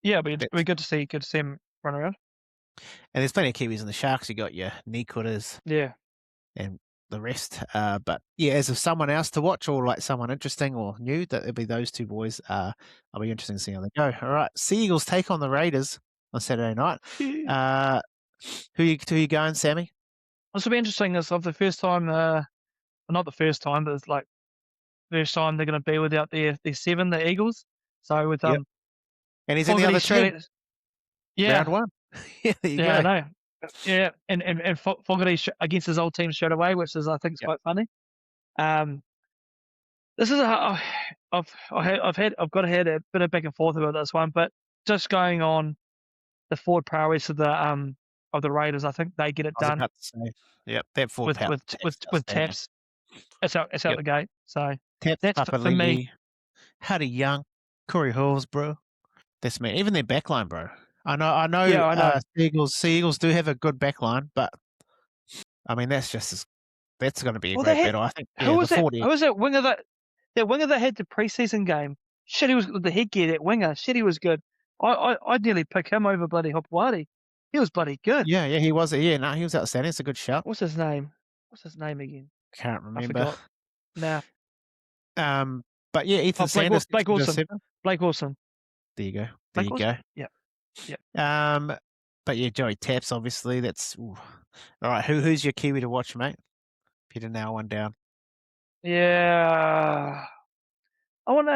yeah, but it'd be good to see him run around. And there's plenty of Kiwis in the Sharks. You got your knee cutters. Yeah. And the rest. But yeah, as of someone else to watch or like someone interesting or new, that it'll be those two boys. I'll be interested to see how they go. All right, Sea Eagles take on the Raiders on Saturday night. Who you going, Sammy? This will be interesting. It's of the first time, not the first time, but it's like first time they're going to be without their 7, the Eagles. So with Yep. And he's in the other team. Yeah, Round 1. Yeah, there you go. I know. Yeah, and Fogarty against his old team straight away, which is I think is quite funny. This is I've got to had a bit of back and forth about this one, but just going on the forward prowess of the Raiders, I think they get it I was done about to say, yep, that forward with Taps. It's out the gate. So Taps, that's for me. Huddy Young, Corey Halls, bro. That's me. Even their backline, bro. I know. Yeah, I know. Sea Eagles do have a good backline, but I mean that's going to be a great battle. I think. Who was that winger that had the preseason game? Shit, he was the headgear. That winger, shit, he was good. I'd nearly pick him over bloody Hopewadi. He was bloody good. Yeah, he was. Yeah, no, he was outstanding. It's a good shout. What's his name? What's his name again? Can't remember. I forgot. Nah. But yeah, Ethan Sanders. Blake Wilson. Blake Wilson. There you go. There you go. Yeah. But yeah, Joey Taps, obviously. That's all right. Who's your Kiwi to watch, mate? If you didn't nail one down. Yeah. I'm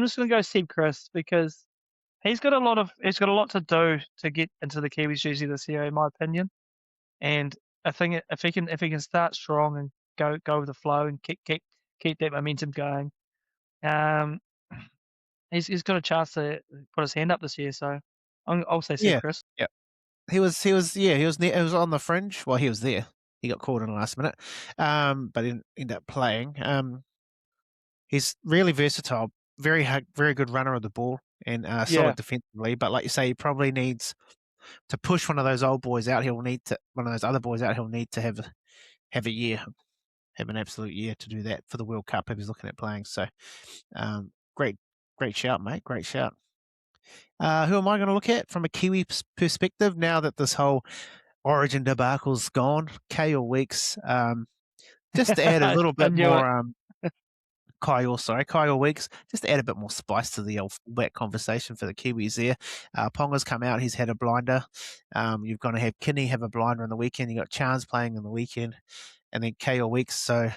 just gonna go Seb Chris because he's got a lot to do to get into the Kiwis jersey this year, in my opinion. And I think if he can start strong and go with the flow and keep that momentum going, he's got a chance to put his hand up this year. So I'll say Seb Chris. Yeah. He was on the fringe. Well, he was there. He got called in the last minute, but he ended up playing. He's really versatile, very good runner of the ball, and solid defensively. But like you say, he probably needs to push one of those old boys out. One of those other boys out. He'll need to have a year, have an absolute year to do that for the World Cup if he's looking at playing. So, great shout, mate. Great shout. Who am I going to look at from a Kiwi perspective now that this whole Origin debacle's gone? Kyle Weeks. Just to add a little bit more. Kyle Weeks, just to add a bit more spice to the old fullback conversation for the Kiwis there. Ponga's come out, he's had a blinder. You're going to have Kinney have a blinder on the weekend. You got Chance playing on the weekend, and then Kyle Weeks. So,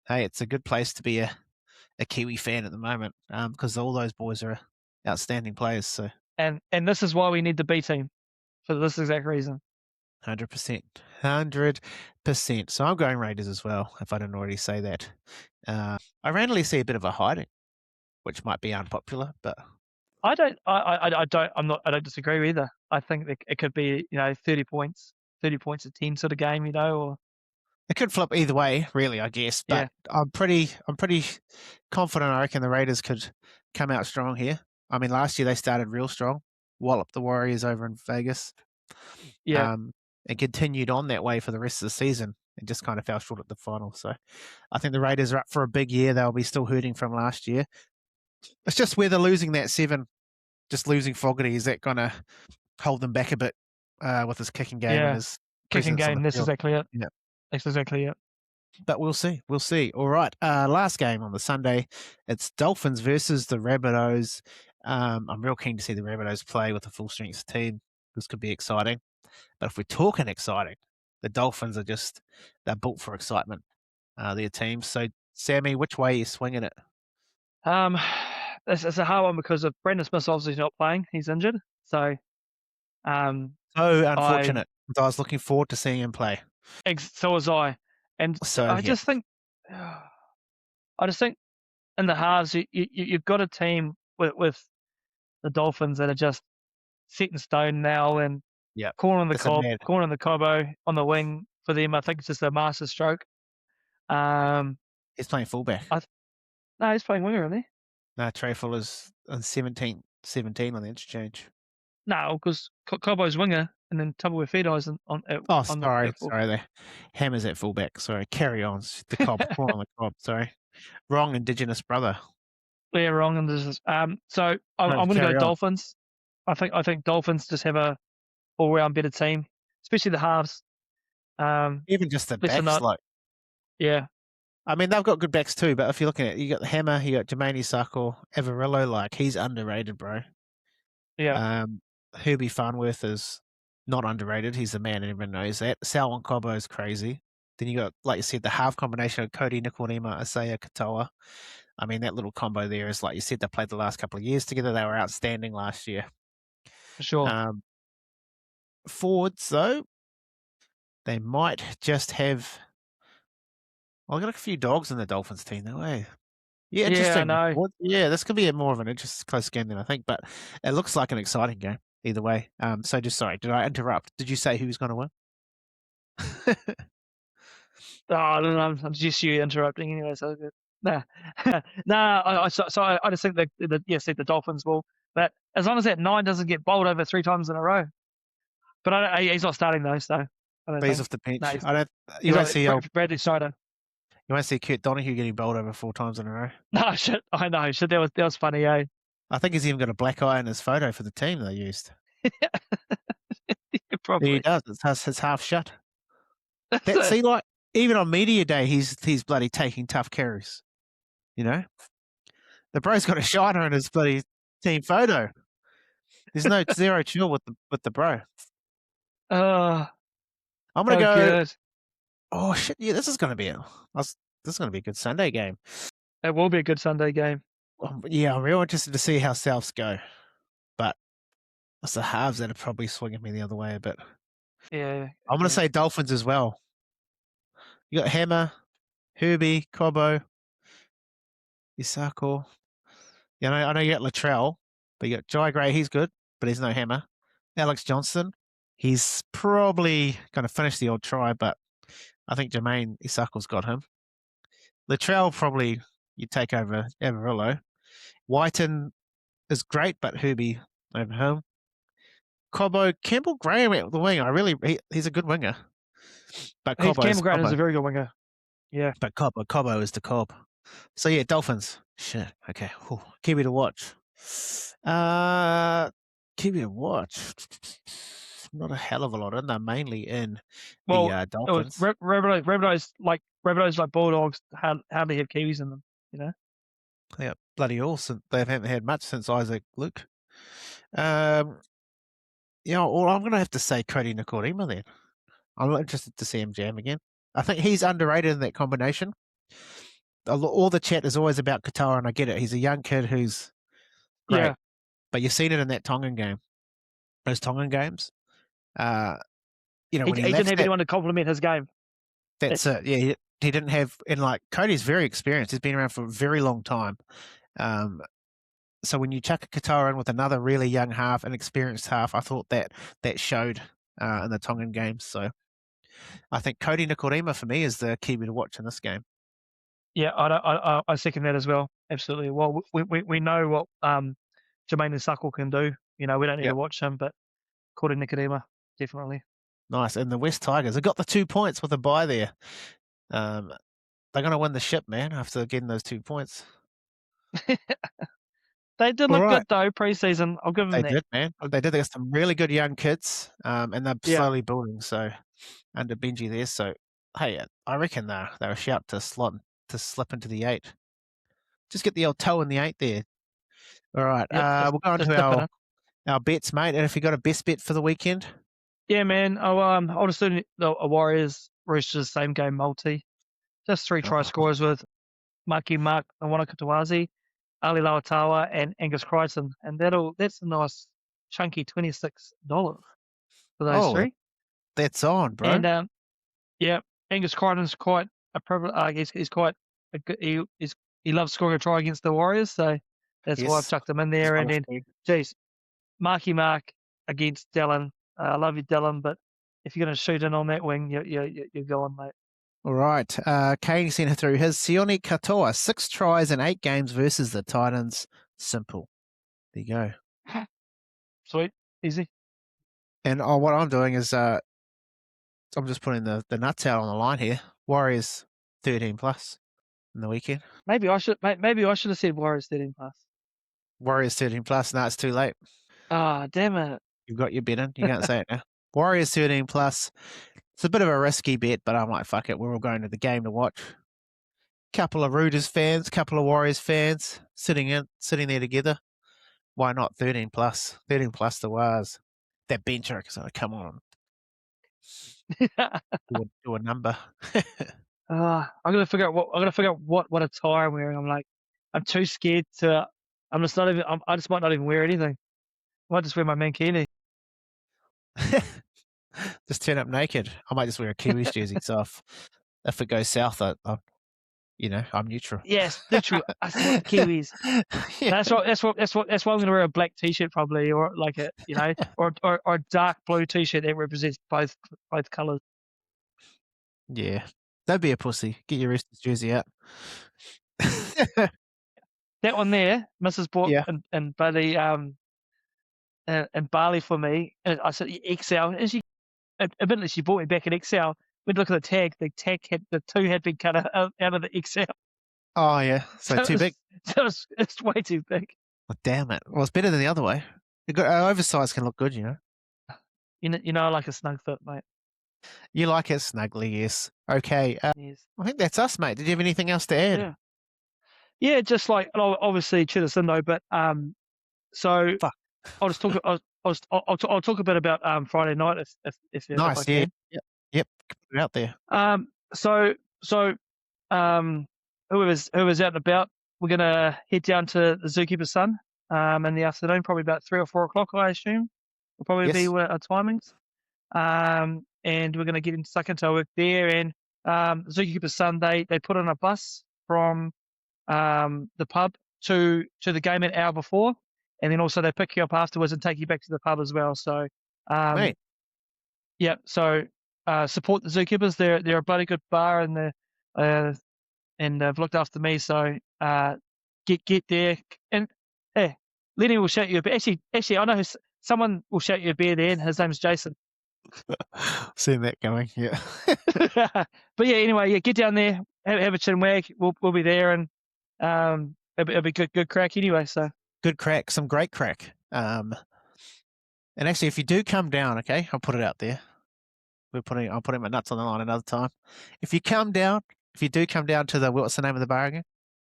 hey, it's a good place to be a Kiwi fan at the moment because all those boys are outstanding players. So, and this is why we need the B team for this exact reason. 100%. So I'm going Raiders as well, if I didn't already say that. I randomly see a bit of a hiding, which might be unpopular, but I don't disagree either. I think it could be 30 points a 10 sort of game, or it could flip either way, really, I guess. But I'm pretty confident. I reckon the Raiders could come out strong here. I mean, last year they started real strong, walloped the Warriors over in Vegas. Yeah. And continued on that way for the rest of the season and just kind of fell short at the final. So I think the Raiders are up for a big year. They'll be still hurting from last year. It's just whether losing that 7, just losing Fogarty, is that going to hold them back a bit with his kicking game and his kicking game? That's exactly it. Yeah. That's exactly it. But we'll see. All right. Last game on the Sunday, it's Dolphins versus the Rabbitohs. I'm real keen to see the Rabbitohs play with a full-strength team. This could be exciting. But if we're talking exciting, the Dolphins they're built for excitement, their team. So, Sammy, which way are you swinging it? It's a hard one because of Brandon Smith's obviously not playing. He's injured. So, so unfortunate. I was looking forward to seeing him play. So was I. And so, I just think in the halves, you've got a team with the Dolphins that are just set in stone now and corner on the Cobbo on the wing for them. I think it's just a master stroke. He's playing fullback. No, he's playing winger, isn't he? No, Trey Fuller's on 17 on the interchange. No, because Cobbo's winger and then Tupperware Feedey's on. Sorry. The Hammer's at fullback. Sorry, carry on. The Cobb, corner on the Cobb. Sorry, wrong Indigenous brother. Yeah, wrong Indigenous. So I'm going to go Dolphins. I think Dolphins just have a all-round better team, especially the halves. Even just the backs, Yeah, I mean, they've got good backs too, but if you're looking at, you got the Hammer, you got Jermaine Sako, Avarillo, like he's underrated, bro. yeah, Herbie Farnworth is not underrated. He's the man, and everyone knows that. Salwan Cobo is crazy. Then you got, like you said, the half combination of Cody Nikorima, Asaya Katoa. I mean, that little combo there is, like you said, they played the last couple of years together. They were outstanding last year. for sure. Forwards, though, they might just have. Well, I got a few dogs in the Dolphins team, though, eh? Yeah, Yeah, I interesting. know. Yeah, this could be more of an close game than I think, but it looks like an exciting game either way. So just sorry, did I interrupt? Did you say who's going to win? Oh, I don't know. I'm just you interrupting anyway. So good. Nah, nah. I just think that the Dolphins will. But as long as that 9 doesn't get bowled over 3 times in a row. But he's not starting though, so I don't But he's think. off the bench. No, I don't. You he's won't not, see. Bradley Snyder. You won't see Kurt Donahue getting bowled over 4 times in a row. No shit. I know. Shit. That was funny. Eh? I think he's even got a black eye in his photo for the team they used. Probably. He does. It's half shut. See, like even on media day, he's bloody taking tough carries. You know, the bro's got a shiner in his bloody team photo. There's no zero chill with the bro. I'm gonna go. Good. Oh shit! Yeah, this is gonna be a good Sunday game. It will be a good Sunday game. Yeah, I'm real interested to see how Souths go, but it's the halves that are probably swinging me the other way a bit. Yeah. I'm gonna say Dolphins as well. You got Hammer, Herbie, Cobo, Isako. You know, I know you got Latrell, but you got Jai Gray. He's good, but he's no Hammer. Alex Johnson, he's probably going to finish the odd try, but I think Jermaine Isako's got him. Latrell probably you take over Avarillo. Whiten is great, but Herbie over him. Cobo, Campbell Graham at the wing. He's a good winger. But Campbell Graham is a very good winger. Yeah. But Cobo is the Cobb. So yeah, Dolphins. Shit. Okay. Whew. Kiwi to watch. Kiwi to watch. Not a hell of a lot in there, mainly in the Dolphins. Rabbitohs like Bulldogs hardly have Kiwis in them, you know? Yeah, bloody awesome. They haven't had much since Isaac Luke. Well, I'm going to have to say Cody Nikorima then. I'm not interested to see him jam again. I think he's underrated in that combination. All the chat is always about Katoa, and I get it. He's a young kid who's great. Yeah. But you've seen it in that Tongan game. Those Tongan games. When he didn't have anyone to complement his game. That's it. Yeah, he didn't have, and like Cody's very experienced. He's been around for a very long time. So when you chuck a Katoa in with another really young half, an experienced half, I thought that showed in the Tongan games. So I think Cody Nikorima for me is the Kiwi to watch in this game. Yeah, I second that as well. Absolutely. Well, we know what Jermaine Sako can do. You know, we don't need to watch him, but Cody Nikorima, definitely. Nice. And the West Tigers have got the 2 points with a bye there. They're going to win the ship, man, after getting those 2 points. They did look good, though, pre-season. I'll give them that. They did, man. They did. They got some really good young kids, and they're slowly building. So under Benji there. So, hey, I reckon they're a shout to slip into the 8. Just get the old toe in the 8 there. All right. We'll go on to our bets, mate. And if you got a best bet for the weekend? Yeah, man. I'll just do a Warriors Roosters same game multi. Just 3 try scorers with Maki Mark, Wanakatawazi, Ali Lauatawa, and Angus Crichton, and that's a nice chunky $26 for those 3. That's on, bro. And Angus Crichton's quite a privilege. He's quite a good. He loves scoring a try against the Warriors, so that's why I've chucked him in there. And then, geez, Marky Mark against Dallin. I love you, Dallin, but if you're going to shoot in on that wing, you're going, mate. All right. Kane sent through his Sione Katoa, 6 tries in 8 games versus the Titans. Simple. There you go. Sweet. Easy. And what I'm doing is I'm just putting the nuts out on the line here. Warriors 13 plus in the weekend. Maybe I should have said Warriors 13 plus. Warriors 13 plus. No, it's too late. Ah, damn it. You've got your bet in. You can't say it now. Warriors 13 plus. It's a bit of a risky bet, but I'm like, fuck it. We're all going to the game to watch. Couple of Rooters fans, couple of Warriors fans sitting there together. Why not 13 plus? 13 plus the Wars. That bench record, so come on. do a number. I'm gonna figure out what attire I'm wearing. I'm too scared to. I just might not even wear anything. I might just wear my mankini. Just turn up naked. I might just wear a Kiwis jersey. So if it goes south, I'm neutral. Yes, neutral. I support the Kiwis. Yeah. That's why I'm gonna wear a black t-shirt probably, or like or a dark blue t-shirt that represents both colours. Yeah, that'd be a pussy. Get your Roosters jersey out. That one there, Mrs. bought Yeah. and Buddy and Barley for me. And I said XL, and she admittedly she bought me back an XL. We'd look at the tag. The two had been cut out of the XL. Oh yeah, so too big. So it's way too big. Well, damn it. Well, it's better than the other way. Oversized can look good, you know. You know, I like a snug fit, mate. You like it snugly, yes. Okay. Yes. I think that's us, mate. Did you have anything else to add? Yeah, just like obviously Chitasindo, but so Fuck. I'll just talk. I'll talk a bit about Friday night if Nice. I can. Yep. Put it out there. So whoever's out and about, we're gonna head down to the Zookeeper's Sun in the afternoon, probably about 3 or 4 o'clock, I assume. Will probably be our timings. And we're gonna get stuck into our work there. And Zookeeper's Sun, they put on a bus from the pub to the game an hour before, and then also they pick you up afterwards and take you back to the pub as well. So Mate. yeah, so support the Zookeepers. They're a bloody good bar, and they've looked after me. So get there, and hey, Lennie will shout you a beer. Actually, I know someone will shout you a beer there, and his name's Jason. Seen that going, yeah. But yeah, anyway, get down there, have a chin wag. We'll be there, and it'll be good crack anyway. So good crack, some great crack. And actually, if you do come down, okay, I'll put it out there. I'm putting my nuts on the line another time. If you do come down to what's the name of the bar again?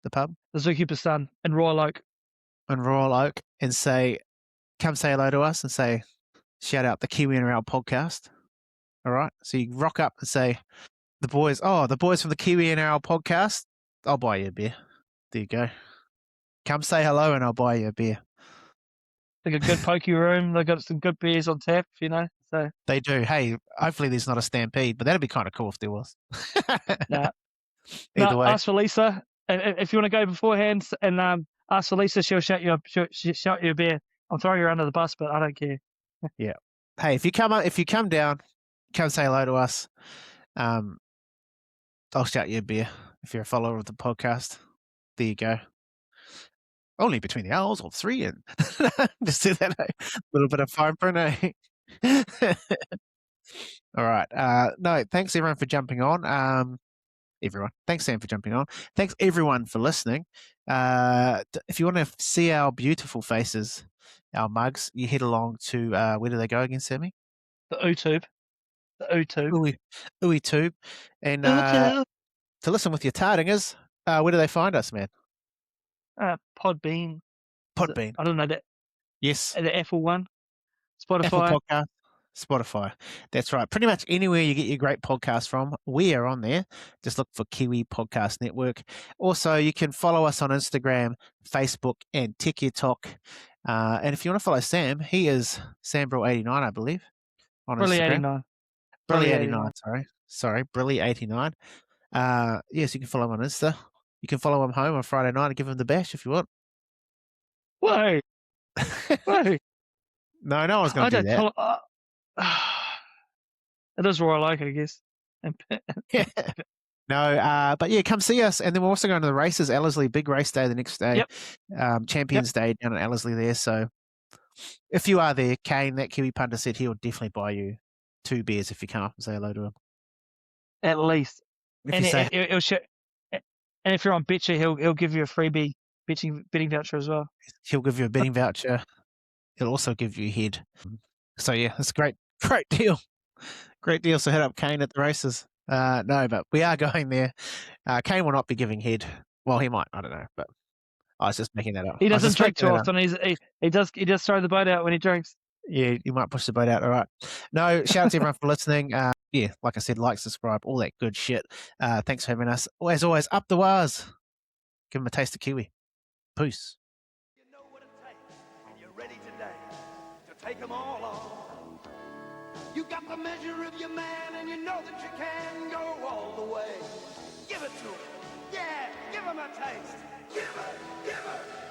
The pub? The Zookeeper's Sun in Royal Oak. In Royal Oak, and come say hello to us and say, shout out the Kiwi NRL podcast. All right. So you rock up and say, the boys from the Kiwi NRL podcast, I'll buy you a beer. There you go. Come say hello and I'll buy you a beer. They got a good pokey room. They got some good beers on tap, So they do. Hey, hopefully there's not a stampede, but that'd be kind of cool if there was. Nah. Either way. Ask for Lisa, and if you want to go beforehand and ask for Lisa, she'll shout you a beer. I'll throw you under the bus, but I don't care. Yeah. Hey, if you come down, come say hello to us. I'll shout you a beer if you're a follower of the podcast. There you go. Only between the hours of 3 and just do that. A little bit of fine print, eh? All right. No, thanks everyone for jumping on. Everyone. Thanks, Sam, for jumping on. Thanks everyone for listening. If you want to see our beautiful faces, our mugs, you head along to where do they go again, Sammy? The YouTube. Ooey Tube. And to listen with your tardingers, where do they find us, man? Podbean. Podbean. I don't know that. Yes. The Apple one. Spotify. Apple Podcast. Spotify. That's right. Pretty much anywhere you get your great podcast from, we are on there. Just look for Kiwi Podcast Network. Also, you can follow us on Instagram, Facebook, and TikTok. And if you want to follow Sam, he is SamBrill89, I believe, on Instagram. Brilly89. Sorry, Brilly89. Yes, you can follow him on Insta. You can follow him home on Friday night and give him the bash if you want. Whoa. No one's going to do that. It is Royal Oak, I guess. Yeah. No, but yeah, come see us. And then we're also going to the races, Ellerslie, big race day the next day. Yep. Champions Day down at Ellerslie there. So if you are there, Kane, that Kiwi punter said he'll definitely buy you 2 beers if you come up and say hello to him. At least. If And if you're on Betcher, he'll give you a freebie betting voucher as well. He'll give you a betting voucher. He'll also give you a head. So yeah, it's a great deal. Great deal. So hit up Kane at the races. No, but we are going there. Kane will not be giving head. Well, he might. I don't know, but I was just making that up. He I was doesn't just drink making too that up. often. He does throw the boat out when he drinks. Yeah, you might push the boat out. All right. No, shout out to everyone for listening. Yeah, like I said, like, subscribe, all that good shit. Thanks for having us. As always, up the wires. Give them a taste of Kiwi. Peace. You know what it takes, and you're ready today to take them all on. You got the measure of your man, and you know that you can go all the way. Give it to him. Yeah, give him a taste. Give it, give it.